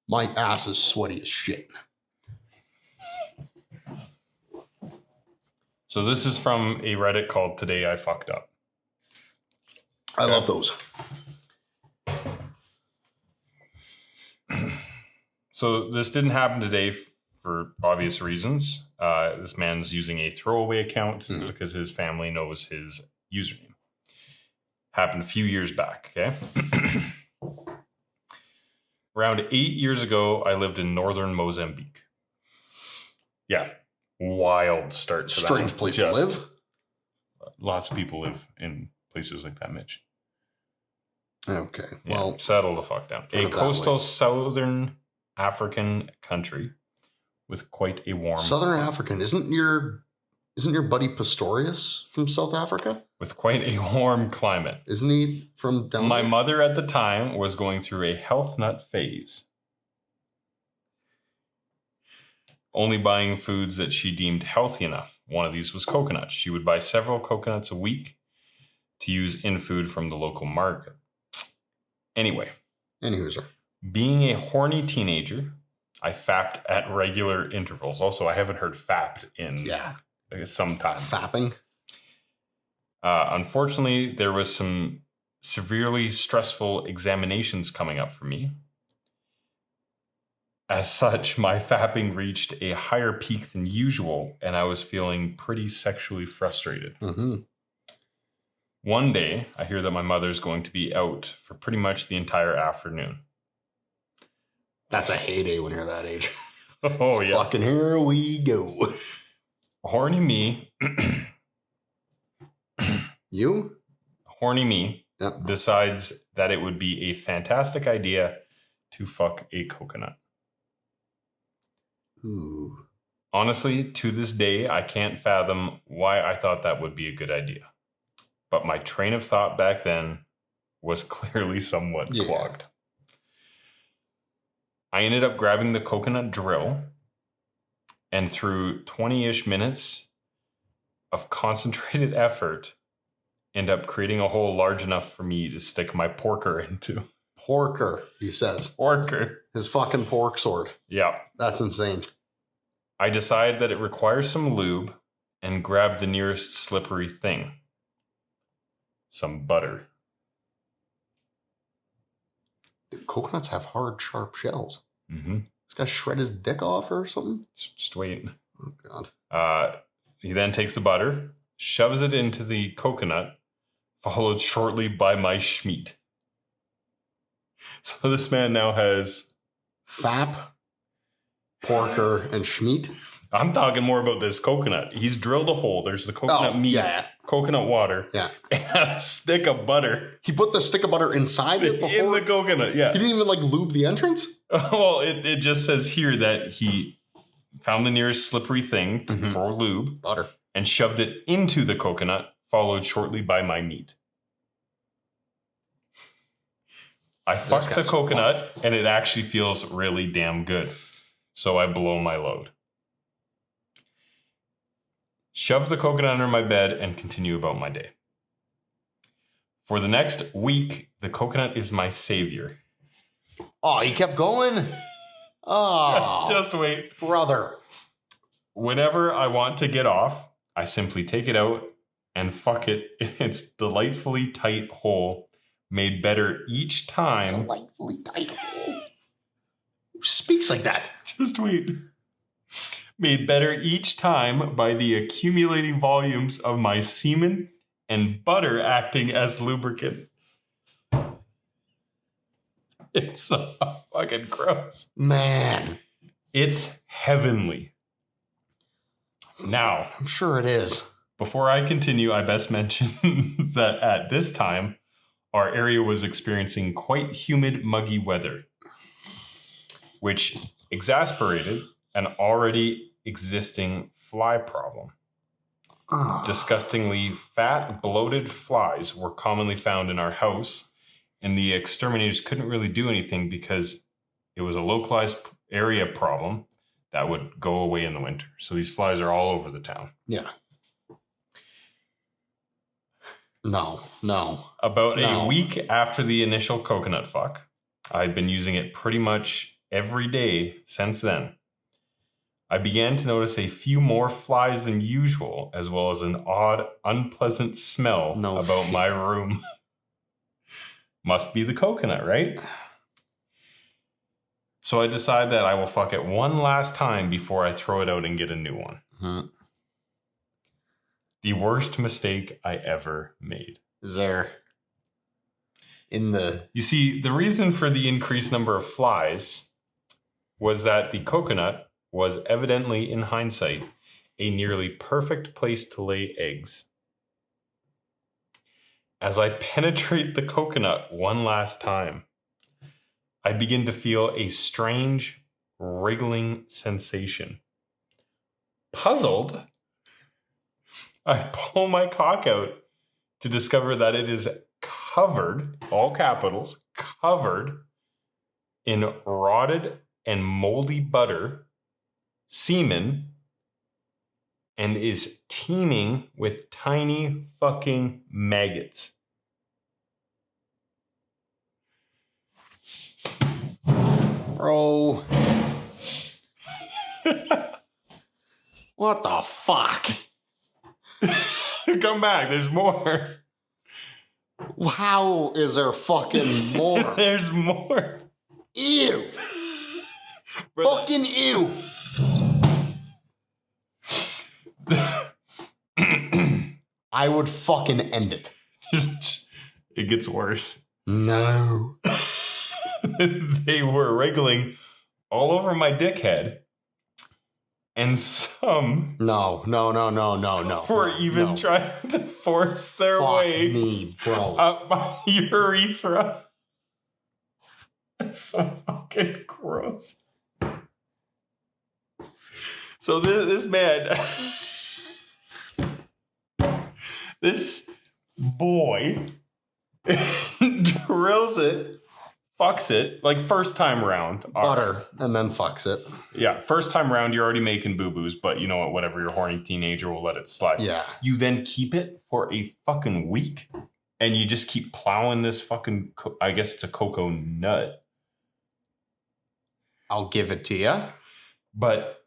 My ass is sweaty as shit. So this is from a Reddit called Today I Fucked Up. I love those. So this didn't happen today for obvious reasons. This man's using a throwaway account because his family knows his username. Happened a few years back, okay? Around 8 years ago, I lived in northern Mozambique. Yeah. Wild start to Strange place to live. Lots of people live in places like that, Mitch. Okay. Yeah, well, settle the fuck down. A coastal southern African country with quite a warm... Southern African. Isn't your buddy Pistorius from South Africa? With quite a warm climate. Isn't he from down My there? mother at the time was going through a health nut phase. Only buying foods that she deemed healthy enough. One of these was coconuts. She would buy several coconuts a week to use in food from the local market. Anyway. Anywho, being a horny teenager, I fapped at regular intervals. Also, I haven't heard fapped in some time. Fapping? Unfortunately, there was some severely stressful examinations coming up for me. As such, my fapping reached a higher peak than usual, and I was feeling pretty sexually frustrated. Mm-hmm. One day, I hear that my mother's going to be out for pretty much the entire afternoon. That's a heyday when you're that age. Oh, yeah. Fucking here we go. Horny me. You? Horny me decides that it would be a fantastic idea to fuck a coconut. Ooh. Honestly, to this day, I can't fathom why I thought that would be a good idea. But my train of thought back then was clearly somewhat clogged. I ended up grabbing the coconut drill, and through 20-ish minutes of concentrated effort, end up creating a hole large enough for me to stick my porker into. Porker, he says. Porker. His fucking pork sword. Yeah. That's insane. I decide that it requires some lube and grab the nearest slippery thing. Some butter. The coconuts have hard, sharp shells. Mm-hmm. This guy shred his dick off or something? Just wait. Oh, God. He then takes the butter, shoves it into the coconut, followed shortly by my schmeat. So this man now has... Fap, porker, and schmeat? I'm talking more about this coconut. He's drilled a hole. There's the coconut meat, coconut water, and a stick of butter. He put the stick of butter inside it before? In the coconut, yeah. He didn't even, lube the entrance? Well, it just says here that he found the nearest slippery thing for lube. Butter. And shoved it into the coconut, followed shortly by my meat. I fucked the coconut, and it actually feels really damn good. So I blow my load. Shove the coconut under my bed and continue about my day. For the next week, the coconut is my savior. Oh, he kept going? Oh. Just wait. Brother. Whenever I want to get off, I simply take it out and fuck it in its delightfully tight hole, made better each time. Delightfully tight hole? Who speaks like that? Just wait. made better each time by the accumulating volumes of my semen and butter acting as lubricant. It's so fucking gross. Man. It's heavenly. Now, I'm sure it is. Before I continue, I best mention that at this time, our area was experiencing quite humid, muggy weather, which exacerbated an already existing fly problem. Disgustingly fat, bloated flies were commonly found in our house, and the exterminators couldn't really do anything because it was a localized area problem that would go away in the winter. So these flies are all over the town. Yeah. No. About a week after the initial coconut fuck, I'd been using it pretty much every day since then. I began to notice a few more flies than usual, as well as an odd, unpleasant smell about my room. Must be the coconut, right? So I decide that I will fuck it one last time before I throw it out and get a new one. Mm-hmm. The worst mistake I ever made. Is there You see, the reason for the increased number of flies was that the coconut was evidently, in hindsight, a nearly perfect place to lay eggs. As I penetrate the coconut one last time, I begin to feel a strange, wriggling sensation. Puzzled, I pull my cock out to discover that it is covered, all capitals, covered in rotted and moldy butter, semen, and is teeming with tiny fucking maggots. Bro. What the fuck? Come back, there's more. How is there fucking more? There's more. Ew. Fucking ew. I would fucking end it. It gets worse. No. They were wriggling all over my dickhead. And some No. were even trying to force their way me, bro. up my urethra. That's so fucking gross. So this man, this boy drills it, fucks it, like first time round. Butter, and then fucks it. Yeah, first time round, you're already making boo-boos, but you know what, whatever, your horny teenager will let it slide. Yeah. You then keep it for a fucking week, and you just keep plowing this fucking, I guess it's a cocoa nut. I'll give it to you. But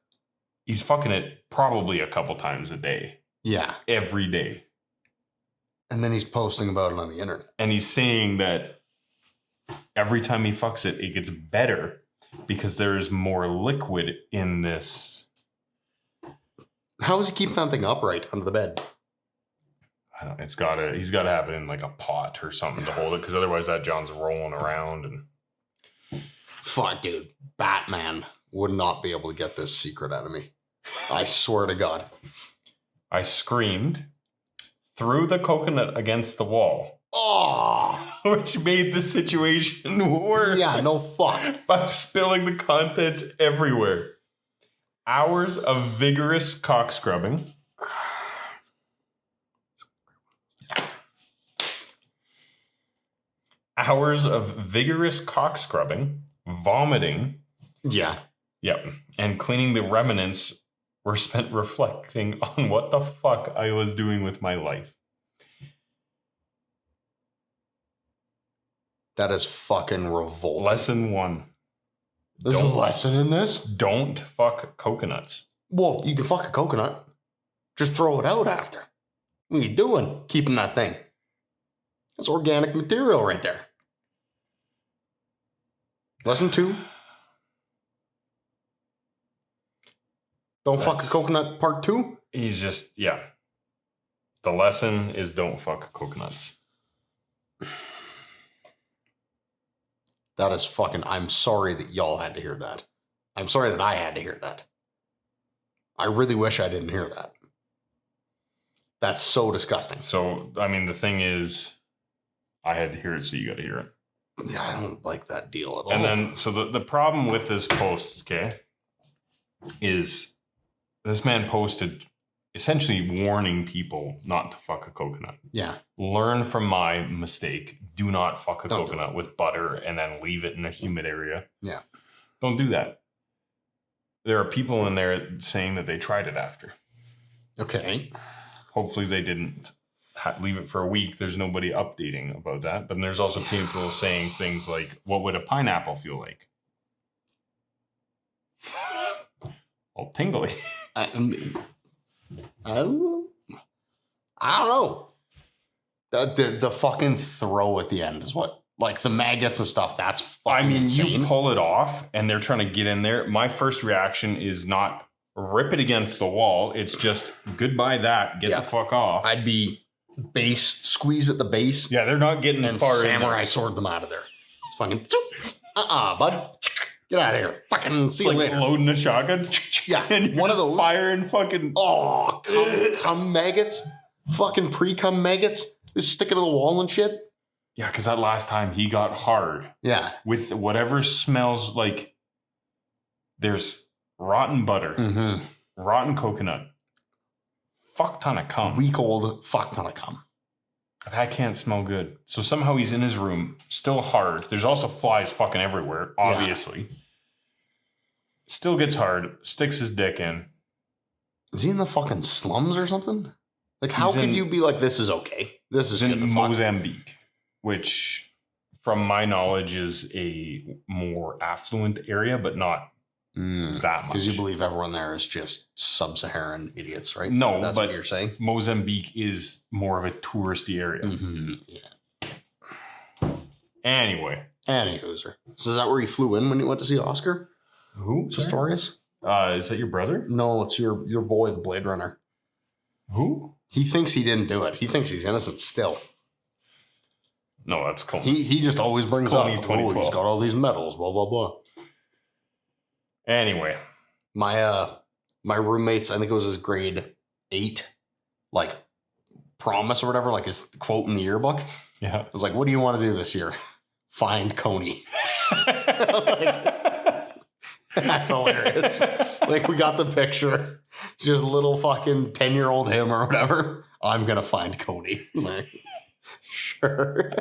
he's fucking it probably a couple times a day. Yeah. Every day. And then he's posting about it on the internet. And he's saying that every time he fucks it, it gets better because there's more liquid in this. How does he keep that thing upright under the bed? I don't know, he's got to have it in like a pot or something to hold it, because otherwise that John's rolling around. And fuck, dude. Batman would not be able to get this secret out of me. I swear to God. I screamed, threw the coconut against the wall. Oh, which made the situation worse. Yeah, no fuck. By spilling the contents everywhere. Hours of vigorous cock scrubbing. Hours of vigorous cock scrubbing, vomiting. Yeah. Yep. And cleaning the remnants were spent reflecting on what the fuck I was doing with my life. That is fucking revolting. Lesson 1. There's a lesson in this? Don't fuck coconuts. Well, you can fuck a coconut. Just throw it out after. What are you doing keeping that thing? That's organic material right there. Lesson 2. Don't fuck a coconut part 2? He's just, yeah. The lesson is don't fuck coconuts. That is fucking... I'm sorry that y'all had to hear that. I'm sorry that I had to hear that. I really wish I didn't hear that. That's so disgusting. So, I mean, the thing is, I had to hear it, so you got to hear it. Yeah, I don't like that deal at all. And then, so the problem with this post, okay, is this man posted essentially warning people not to fuck a coconut. Yeah. Learn from my mistake. Do not fuck a coconut with butter and then leave it in a humid area. Yeah. Don't do that. There are people in there saying that they tried it after. Okay. Hopefully they didn't leave it for a week. There's nobody updating about that. But there's also people saying things like, what would a pineapple feel like? Well, tingly. I don't know. The fucking throw at the end is what, like the maggots and stuff. That's fucking insane. You pull it off and they're trying to get in there. My first reaction is not rip it against the wall. It's just goodbye that. Get the fuck off. I'd be squeeze at the base. Yeah, they're not getting and far samurai in sword them out of there. It's fucking bud. Get out of here. Fucking see you like later. Loading a shotgun. Yeah, and one of those. Firing fucking. Oh, cum maggots. Fucking pre-cum maggots. Just stick it to the wall and shit. Yeah, because that last time he got hard. Yeah. With whatever smells like. There's rotten butter, rotten coconut, fuck ton of cum. Week old fuck ton of cum. That can't smell good. So somehow he's in his room, still hard. There's also flies fucking everywhere, obviously. Yeah. Still gets hard, sticks his dick in. Is he in the fucking slums or something? Like, how could you be like, this is okay? This is in Mozambique, which, from my knowledge, is a more affluent area, but not that much. Because you believe everyone there is just sub-Saharan idiots, right? No, that's but what you're saying. Mozambique is more of a touristy area. Yeah. Anyway. Anywhozer. So is that where you flew in when you went to see Oscar? Who? Pistorius? Is that your brother? No, it's your boy, the Blade Runner. Who? He thinks he didn't do it. He thinks he's innocent still. No, that's cool. He just always brings up, he's got all these medals, blah, blah, blah. Anyway. My roommate's, I think it was his grade 8, like, promise or whatever, like his quote in the yearbook. Yeah. It was like, what do you want to do this year? Find Coney. That's hilarious. Like, we got the picture. It's just a little fucking 10-year-old him or whatever. I'm going to find Coney. Like, sure.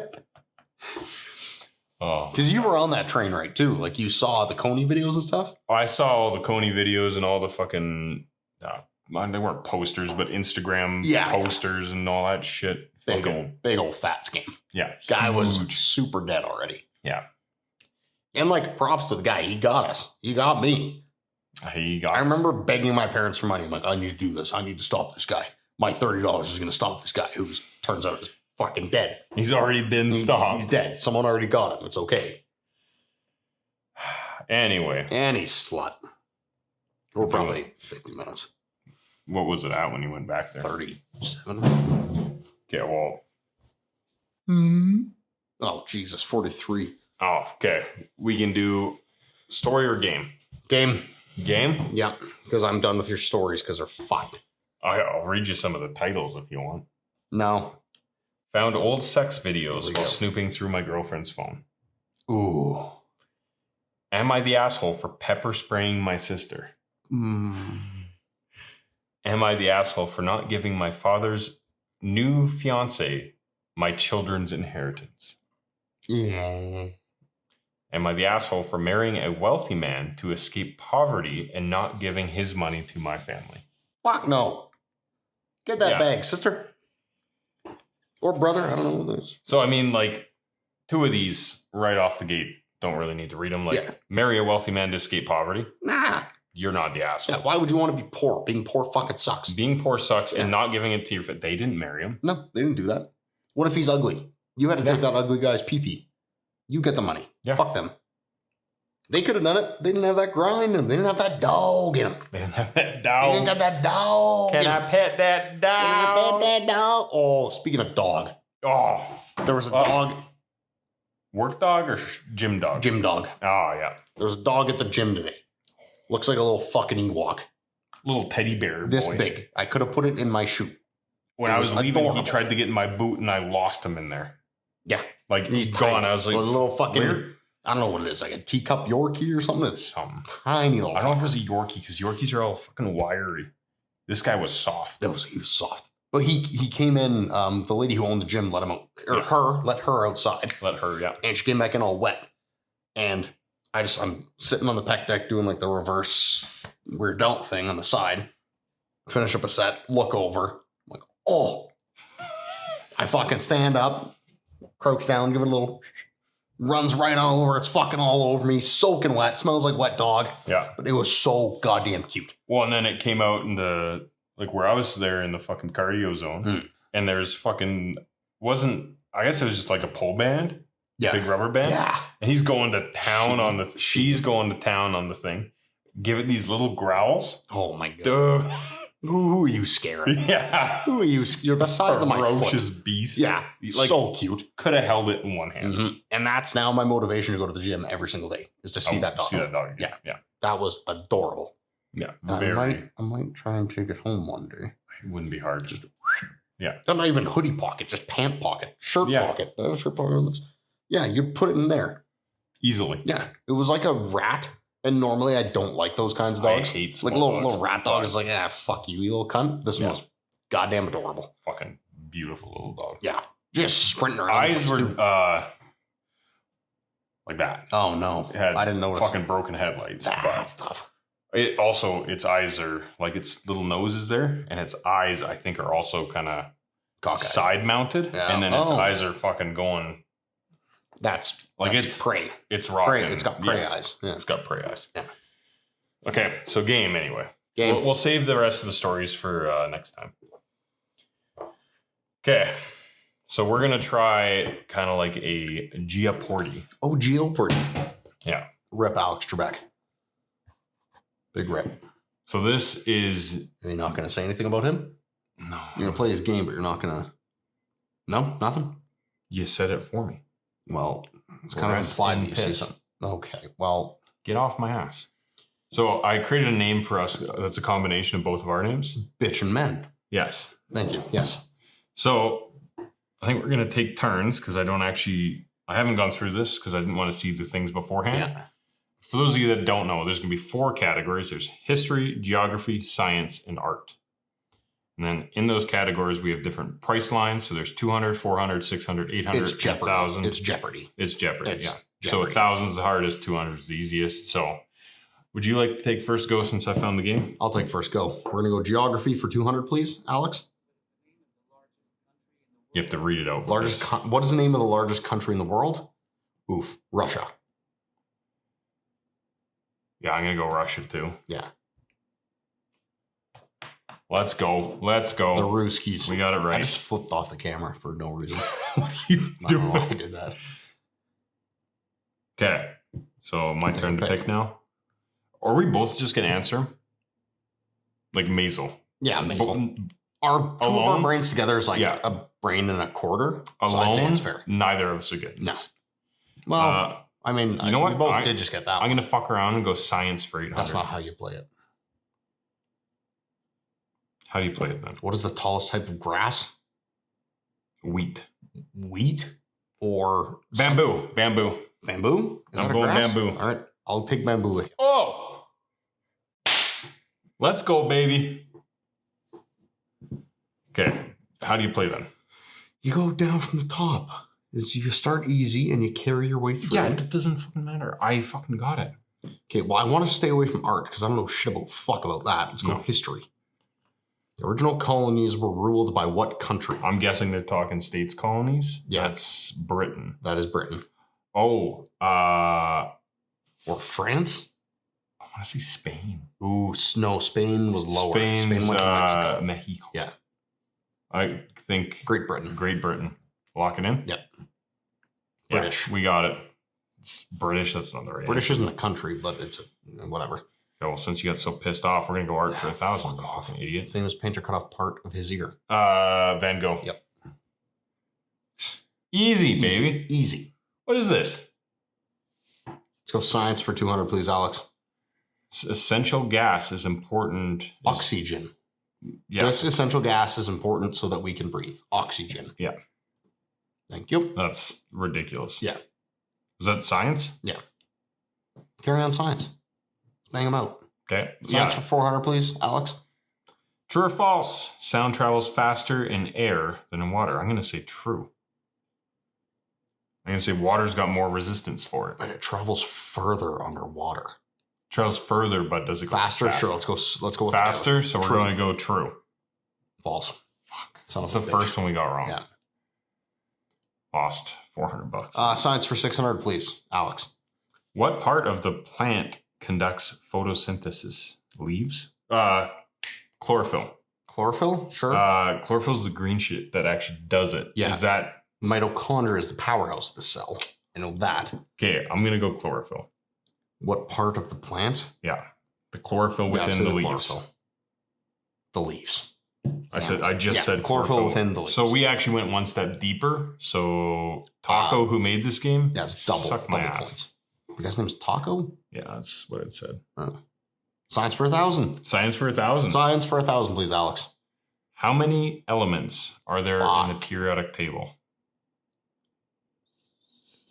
Oh, because you were on that train ride too. Like, you saw the Coney videos and stuff. I saw all the Coney videos and all the fucking, they weren't posters, but Instagram posters and all that shit. Big old fat scam. Yeah. Guy was super dead already. Yeah. And like, props to the guy. He got us. He got me. I remember begging my parents for money. I'm like, I need to do this. I need to stop this guy. My $30 is going to stop this guy who turns out is fucking dead. He's already been stopped. He's dead. Someone already got him. It's okay. Anyway. And he's slut. We're probably 50 minutes. What was it at when you went back there? 37. Okay, well. Oh, Jesus. 43. Oh, okay. We can do story or game? Game. Game? Yeah, because I'm done with your stories because they're fucked. I'll read you some of the titles if you want. No. Found old sex videos while snooping through my girlfriend's phone. Ooh. Am I the asshole for pepper spraying my sister? Am I the asshole for not giving my father's new fiance my children's inheritance? Yeah. Am I the asshole for marrying a wealthy man to escape poverty and not giving his money to my family? Fuck no. Get that bag, sister. Or brother, I don't know what it is. So, I mean, like, two of these right off the gate, don't really need to read them. Like, marry a wealthy man to escape poverty? Nah. You're not the asshole. Yeah, why would you want to be poor? Being poor fucking sucks. Being poor sucks and not giving it to your... They didn't marry him. No, they didn't do that. What if he's ugly? You had to take that ugly guy's pee-pee. You get the money. Yeah. Fuck them. They could have done it. They didn't have that grind in them. They didn't have that dog in them. They didn't have that They dog. didn't got that dog. Can in I 'em. pet that Can I dog? pet that dog? Oh, speaking of dog, Oh, there was a dog, work dog or gym dog? gym dog. Oh, yeah. There was a dog at the gym today. Looks like a little fucking Ewok. Little teddy bear. This boy. big. I could have put it in my shoe. When It I was was leaving, adorable. he tried to get in my boot and I lost him in there. Yeah. Like, he's Tiny. gone. I was like, a little fucking, weird. I don't know what it is, like a teacup Yorkie or something. It's Something. tiny little I don't know if it fucker. was a Yorkie because Yorkies are all fucking wiry. This guy was soft. He was soft. But he came in, the lady who owned the gym let him out, or let her outside. Let her, yeah. And she came back in all wet. And I'm sitting on the pec deck doing like the reverse weird delt thing on the side. Finish up a set, look over. I'm like, oh. I fucking stand up, crouch down, give it a little, runs right on over. It's fucking all over me, soaking wet, smells like wet dog. Yeah. But it was so goddamn cute. Well, and then it came out in the, like where I was there in the fucking cardio zone. Mm. And there's fucking, I guess it was just like a pole band. Yeah. Big rubber band. Yeah. And he's going to town on the, she's going to town on the thing. Give it these little growls. Oh my god. Duh. Who are you scaring? Yeah. Who are you? You're the size of my Ferocious foot. beast. Yeah. Like, So cute. could have held it in one hand. Mhm. And that's now my motivation to go to the gym every single day is to see that dog. See that dog. Yeah. Yeah. That was adorable. Yeah. I Very. might try and take it home one day. It wouldn't be hard. Just Not even hoodie pocket, just pant pocket, shirt Yeah. pocket. Shirt pocket. Yeah, you put it in there. easily. Yeah, it was like a rat. And normally I don't like those kinds of I dogs. hate Like small little dogs. rat dog is like, fuck you, you little cunt. This one Yeah. was goddamn adorable. Fucking beautiful little dog. Yeah, just sprinting around. Eyes the place, were too. like that. Oh no, It had I didn't notice. fucking broken headlights. That's tough. It also, its eyes are like its little nose is there, and its eyes I think are also kind of Cockeyed. side mounted, Yeah. and then its Oh. eyes are fucking going. That's Like that's it's- prey. It's rocking. Prey. It's got prey Yeah, eyes. Yeah. It's got prey eyes. Yeah. Okay, so game anyway. Game. We'll save the rest of the stories for next time. Okay, so we're gonna try kind of like a Giaporti. Oh, Geoporty. Yeah. Rep Alex Trebek. Big rep. So this is Are you not going to say anything about him? no. You're going to play his game, but you're not going to. No, nothing. You said it for me. Well, it's kind of Rest implied in that you say piss. something. Okay. Well, Get off my ass. So I created a name for us that's a combination of both of our names. bitch and men. Yes. Thank you. Yes. So I think we're gonna take turns because I haven't gone through this because I didn't want to see the things beforehand. Yeah. For those of you that don't know, there's gonna be 4 categories. There's history, geography, science, and art. And then in those categories, we have different price lines. So there's 200, 400, 600, 800, It's Jeopardy. 1,000. It's Jeopardy. It's Jeopardy, It's yeah. Jeopardy. So 1,000 is the hardest, 200 is the easiest. So would you like to take first go since I found the game? I'll take first go. We're going to go geography for 200, please, Alex. You have to read it out. Largest. because- What is the name of the largest country in the world? Oof. Russia. Yeah, I'm going to go Russia too. Yeah. Let's go. Let's go. The Ruskies. We got it I right. just flipped off the camera for no reason. What are you I don't know why I doing? did that. Okay. So my Take turn a to pick. pick now. Or are we both just going to answer? Like Maisel. Yeah, amazing. Alone? Our two of our brains together is like Yeah. a brain and a quarter. So I'd say it's fair. Neither of us are good. No. Well, I mean, you know what? we both I- did just get that I'm one. going to fuck around and go science for 800. That's not how you play it. How do you play it then? What is the tallest type of grass? Wheat. Wheat or Bamboo. Bamboo. bamboo? Is I'm that a going grass? bamboo. All right, I'll take bamboo with you. Oh! Let's go, baby. Okay. How do you play then? You go down from the top. You start easy and you carry your way through. Yeah, it doesn't fucking matter. I fucking got it. Okay, well, I want to stay away from art because I don't know shit about fuck about that. Let's go No. history. The original colonies were ruled by what country? I'm guessing they're talking states colonies. Yeah. That's Britain. That is Britain. Oh, Or France? I want to say Spain. Ooh, no, Spain was lower. Spain's Spain went to Mexico. Mexico. Yeah. I think Great Britain. Great Britain. Lock it in? Yep. Yeah, British. we got it. It's British. That's not the right British answer. isn't a country, but it's whatever. Yeah, well, since you got so pissed off, we're gonna go art for 1,000. Fuck off. Fucking idiot. Famous painter cut off part of his ear. Van Gogh. Yep. Easy, baby. Easy. What is this? Let's go science for 200, please, Alex. Essential gas is important. Oxygen. Yeah. This essential gas is important so that we can breathe. Oxygen. Yeah. Thank you. That's ridiculous. Yeah. Is that science? Yeah. Carry on science. Bang them out. Okay. Science for 400, please, Alex. True or false? Sound travels faster in air than in water. I'm going to say true. I'm going to say water's got more resistance for it. And it travels further underwater. Travels further, but does it go Faster? fast? Sure. Let's go with faster. So we're True. going to go true. False. Fuck. Son That's of the a bitch. first one we got wrong. Yeah. Lost $400. Science for 600, please, Alex. What part of the plant conducts photosynthesis? Leaves? Chlorophyll. Chlorophyll? Sure. Chlorophyll is the green shit that actually does it. Yeah. Is that Mitochondria is the powerhouse of the cell. I know that. okay? I'm gonna go chlorophyll. What part of the plant? Yeah, the chlorophyll Yeah, within so the the leaves. chlorophyll. The leaves. I just said chlorophyll within the leaves. So we actually went one step deeper. So Taco, who made this game, Yeah, it's double my ass. points. The guy's name's Taco? Yeah, that's what it said. Science for 1,000. Science for 1,000. Science for 1,000, please, Alex. How many elements are there in the periodic table?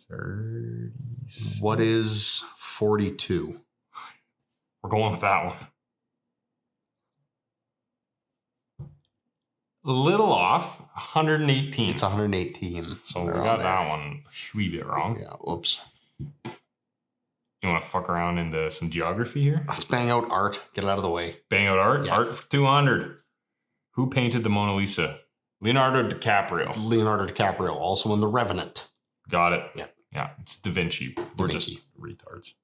30. What is 42? We're going with that one. A little off, 118. It's 118. So we got that one a wee bit wrong. Yeah, whoops. You want to fuck around into some geography here? Let's bang out art. Get it out of the way. Bang out art? Yeah. Art for 200. Who painted the Mona Lisa? Leonardo DiCaprio. Leonardo DiCaprio, also in The Revenant. Got it. Yeah. Yeah, it's Da Vinci. We're just Vinci. retards.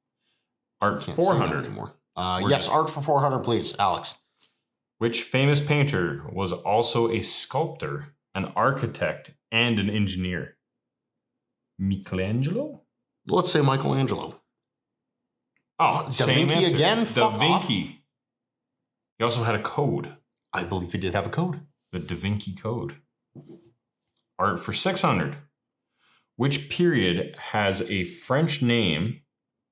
Art Can't say that 400. anymore. We're Yes, just- art for 400, please, Alex. Which famous painter was also a sculptor, an architect, and an engineer? Michelangelo? Let's say Michelangelo. Oh, Da same Vinci answer. again? Da Fuck off. Vinci. He also had a code. I believe he did have a code. The Da Vinci Code. Art for 600. Which period has a French name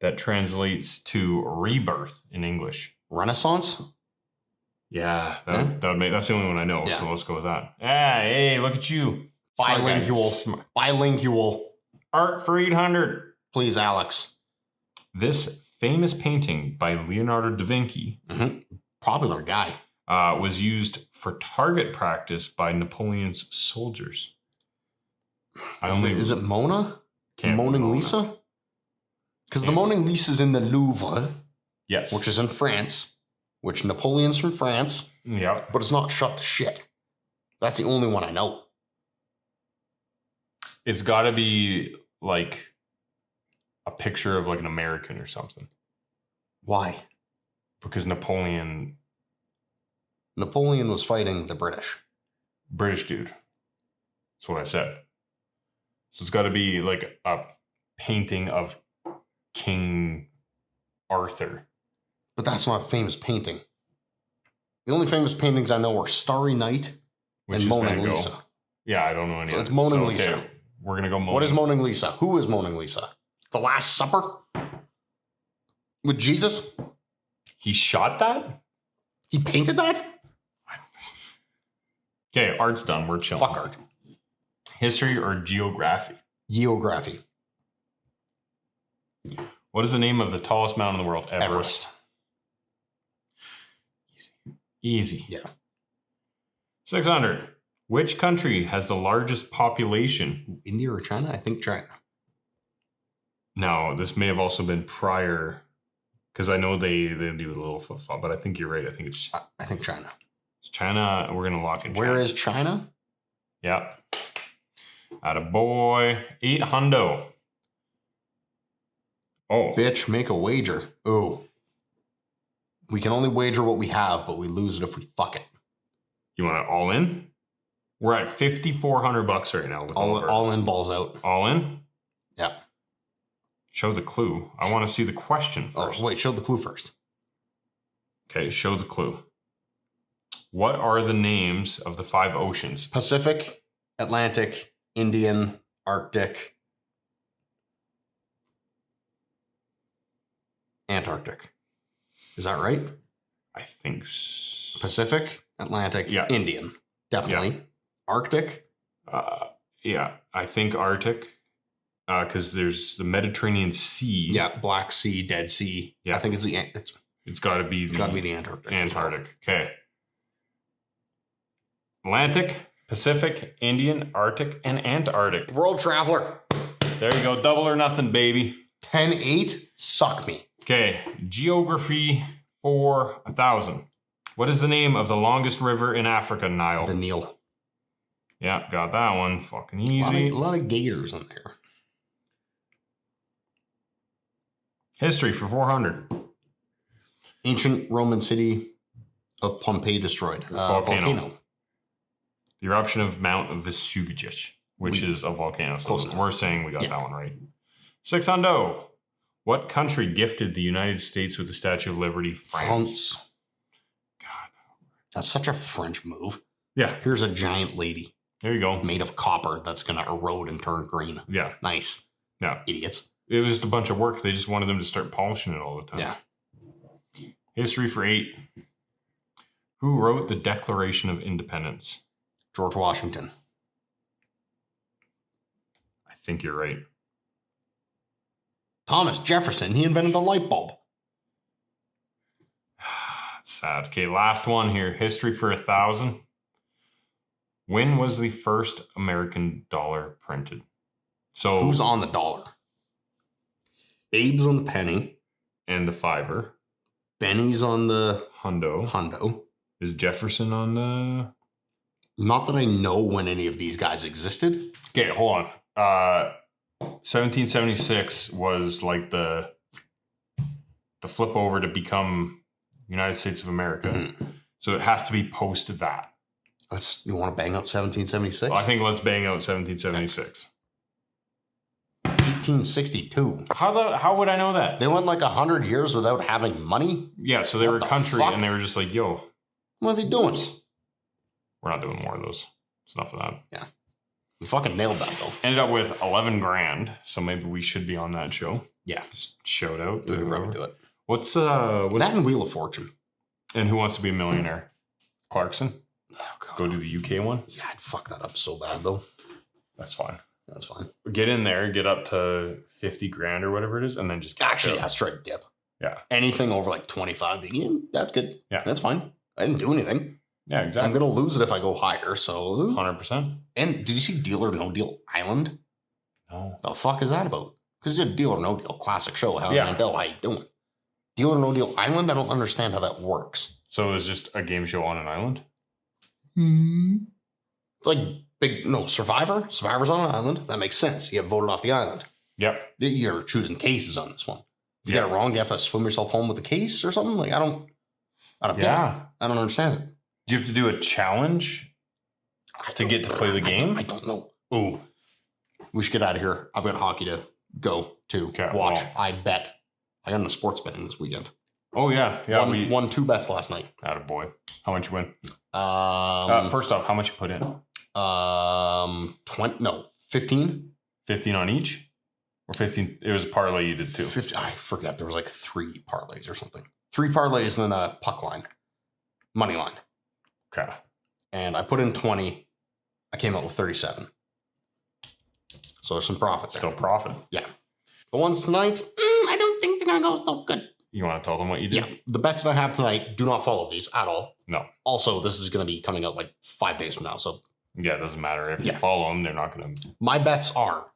that translates to rebirth in English? Renaissance? Yeah, that would make, that's the only one I know. Yeah. So let's go with that. Ah, hey, look at you. Smart guy. Bilingual. Bilingual. Art for 800. Please, Alex. This famous painting by Leonardo da Vinci Popular guy. was used for target practice by Napoleon's soldiers. Is it Mona? Can't Mona Mona. Lisa? Because the Can't- Mona Lisa's in the Louvre, Yes. which is in France, which Napoleon's from France, Yeah. but it's not shut to shit. That's the only one I know. It's got to be like a picture of like an American or something. Why? Because Napoleon, Napoleon was fighting the British. British dude. That's what I said. So it's got to be like a painting of King Arthur. But that's not a famous painting. The only famous paintings I know are Starry Night Which and is Mona Van Gogh. Lisa. Yeah, I don't know any So of it's it. Mona So, Lisa. okay, we're going to go Mona. What is Mona Lisa? Who is Mona Lisa? The Last Supper? With Jesus? He shot that? He painted that? Okay, art's done. We're chilling. Fuck art. History or geography? Geography. What is the name of the tallest mountain in the world? Everest. Easy. Yeah. 600. Which country has the largest population? India or China? I think China. Now, this may have also been prior, because I know they do a little flip-flop, but I think you're right. I think it's I think China. China. We're going to lock in China. Where is China? Yeah. Attaboy. 800. Oh. Bitch, make a wager. Ooh. We can only wager what we have, but we lose it if we fuck it. You want it all in? We're at $5,400 right now. With All in, balls out. All in? Yeah. Show the clue. I want to see the question first. Oh, wait, show the clue first. Okay, show the clue. What are the names of the 5 oceans? Pacific, Atlantic, Indian, Arctic, Antarctic. Is that right? I think Pacific, Atlantic, Indian. Definitely. Yeah. Arctic? Yeah, I think Arctic. Because there's the Mediterranean Sea. Yeah, Black Sea, Dead Sea. Yeah. I think it's got to be the Antarctic. Antarctic. Okay. Atlantic, Pacific, Indian, Arctic, and Antarctic. World Traveler. There you go. Double or nothing, baby. 10-8. Suck me. Okay. Geography for 1,000. What is the name of the longest river in Africa, Nile? The Nile. Yeah, got that one. Fucking easy. A lot of gators in there. History for 400. Ancient Roman city of Pompeii destroyed. Volcano. The eruption of Mount Vesuvius, which is a volcano. So we're saying we got that one right. 600. What country gifted the United States with the Statue of Liberty? France. God. That's such a French move. Yeah. Here's a giant lady. There you go. Made of copper that's going to erode and turn green. Yeah. Nice. Yeah. Idiots. It was just a bunch of work. They just wanted them to start polishing it all the time. Yeah. History for 8. Who wrote the Declaration of Independence? George Washington. I think you're right. Thomas Jefferson. He invented the light bulb. That's sad. Okay, last one here. History for 1,000. When was the first American dollar printed? So who's on the dollar? Abe's on the penny. And the fiver. Benny's on the hundo. Is Jefferson on the... Not that I know when any of these guys existed. Okay, hold on. 1776 was like the flip over to become United States of America. Mm-hmm. So it has to be post that. You want to bang out 1776? Well, I think let's bang out 1776. 1862. How would I know that? They went like 100 years without having money? Yeah, so they were a country and they were just like, yo. What are they doing? We're not doing more of those. It's enough of that. Yeah. We fucking nailed that, though. Ended up with 11 grand, so maybe we should be on that show. Yeah. Just shout out. We would probably do it. What's that and Wheel of Fortune? And Who Wants to Be a Millionaire? Clarkson? Oh, God. Go do the UK one? Yeah, I'd fuck that up so bad, though. That's fine. That's fine. Get in there, get up to 50 grand or whatever it is, and then just straight dip. Yeah. Anything over like 25, that's good. Yeah. That's fine. I didn't do anything. Yeah, exactly. I'm going to lose it if I go higher, so... 100%. And did you see Deal or No Deal Island? No. The fuck is that about? Because it's a Deal or No Deal, classic show. How you doing? Deal or No Deal Island? I don't understand how that works. So it's just a game show on an island? It's like Survivor. Survivor's on an island. That makes sense. You get voted off the island. Yep. You're choosing cases on this one. If you get it wrong, you have to swim yourself home with a case or something? Like, I don't get it. I don't understand it. Do you have to do a challenge to get to play the game? I don't know. Oh, we should get out of here. I've got hockey to go to watch. Well, I bet. I got into sports betting this weekend. Oh, yeah. We won 2 bets last night. Attaboy. How much you win? First off, how much you put in? 15. 15 on each? Or 15? It was a parlay you did too. 50, I forget. There was like 3 parlays or something. 3 parlays and then a puck line. Money line. Okay. And I put in 20. I came out with 37. So there's some profit there. Still profit. Yeah. The ones tonight, I don't think they're going to go so good. You want to tell them what you did? Yeah. The bets that I have tonight, do not follow these at all. No. Also, this is going to be coming out like 5 days from now. So yeah, it doesn't matter. If you follow them, they're not going to. My bets are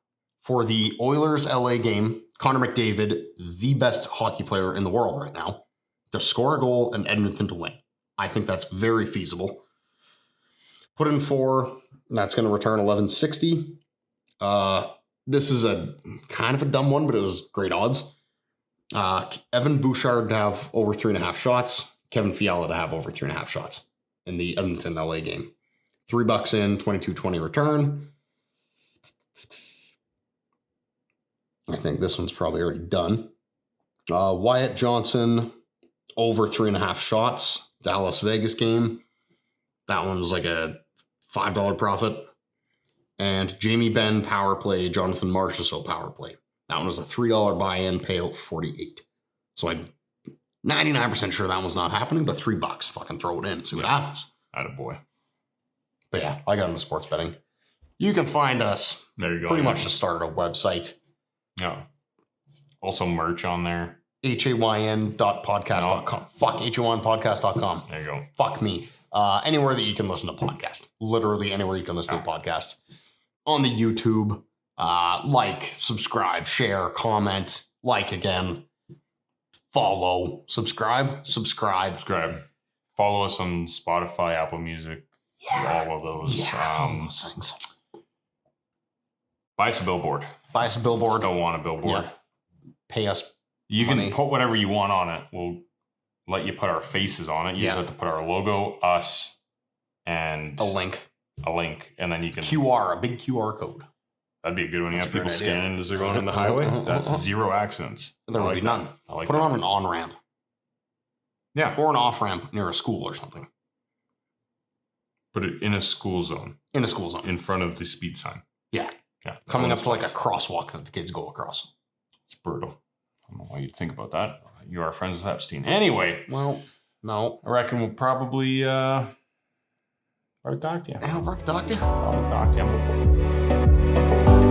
for the Oilers LA game, Connor McDavid, the best hockey player in the world right now, to score a goal and Edmonton to win. I think that's very feasible. Put in 4. That's going to return 1160. This is a kind of a dumb one, but it was great odds. Evan Bouchard to have over 3.5 shots. Kevin Fiala to have over 3.5 shots in the Edmonton LA game. $3 in, 22.20 return. I think this one's probably already done. Wyatt Johnson, over 3.5 shots. Dallas Vegas game. That one was like a $5 profit. And Jamie Benn power play, Jonathan Marchessault power play. That one was a $3 buy-in, payout 48. So I'm 99% sure that one's not happening, but $3, fucking throw it in, see what happens. Attaboy. But yeah, I got into sports betting. You can find us There you go. pretty much just started a website. Yeah. Also merch on there. hayn.podcast.com. No. Fuck, haynpodcast.com. There you go. Fuck me. Anywhere that you can listen to podcast. Literally anywhere you can listen to a podcast. On the YouTube. Like, subscribe, share, comment, like again. Follow, subscribe. Follow us on Spotify, Apple Music, all of those. Yeah, all those things. Buy us a billboard. Buy us a billboard. Still want a billboard. Yeah. Pay us. You can money. put whatever you want on it. We'll let you put our faces on it. You just have to put our logo, us, and A link. And then you can QR, a big QR code. That'd be a good one. You That's have a people great idea. scanning as they're going in the highway. That's 0 accidents. There will be none. I like Put it that. on an on-ramp. Yeah. Or an off-ramp near a school or something. Put it in a school zone. In a school zone. In front of the speed sign. Yeah. Yeah. Coming up to like a crosswalk that the kids go across. It's brutal. I don't know why you'd think about that. You are friends with Epstein. Anyway. Well, no. I reckon we'll probably talk to you. I'll talk to you. Probably talk to you.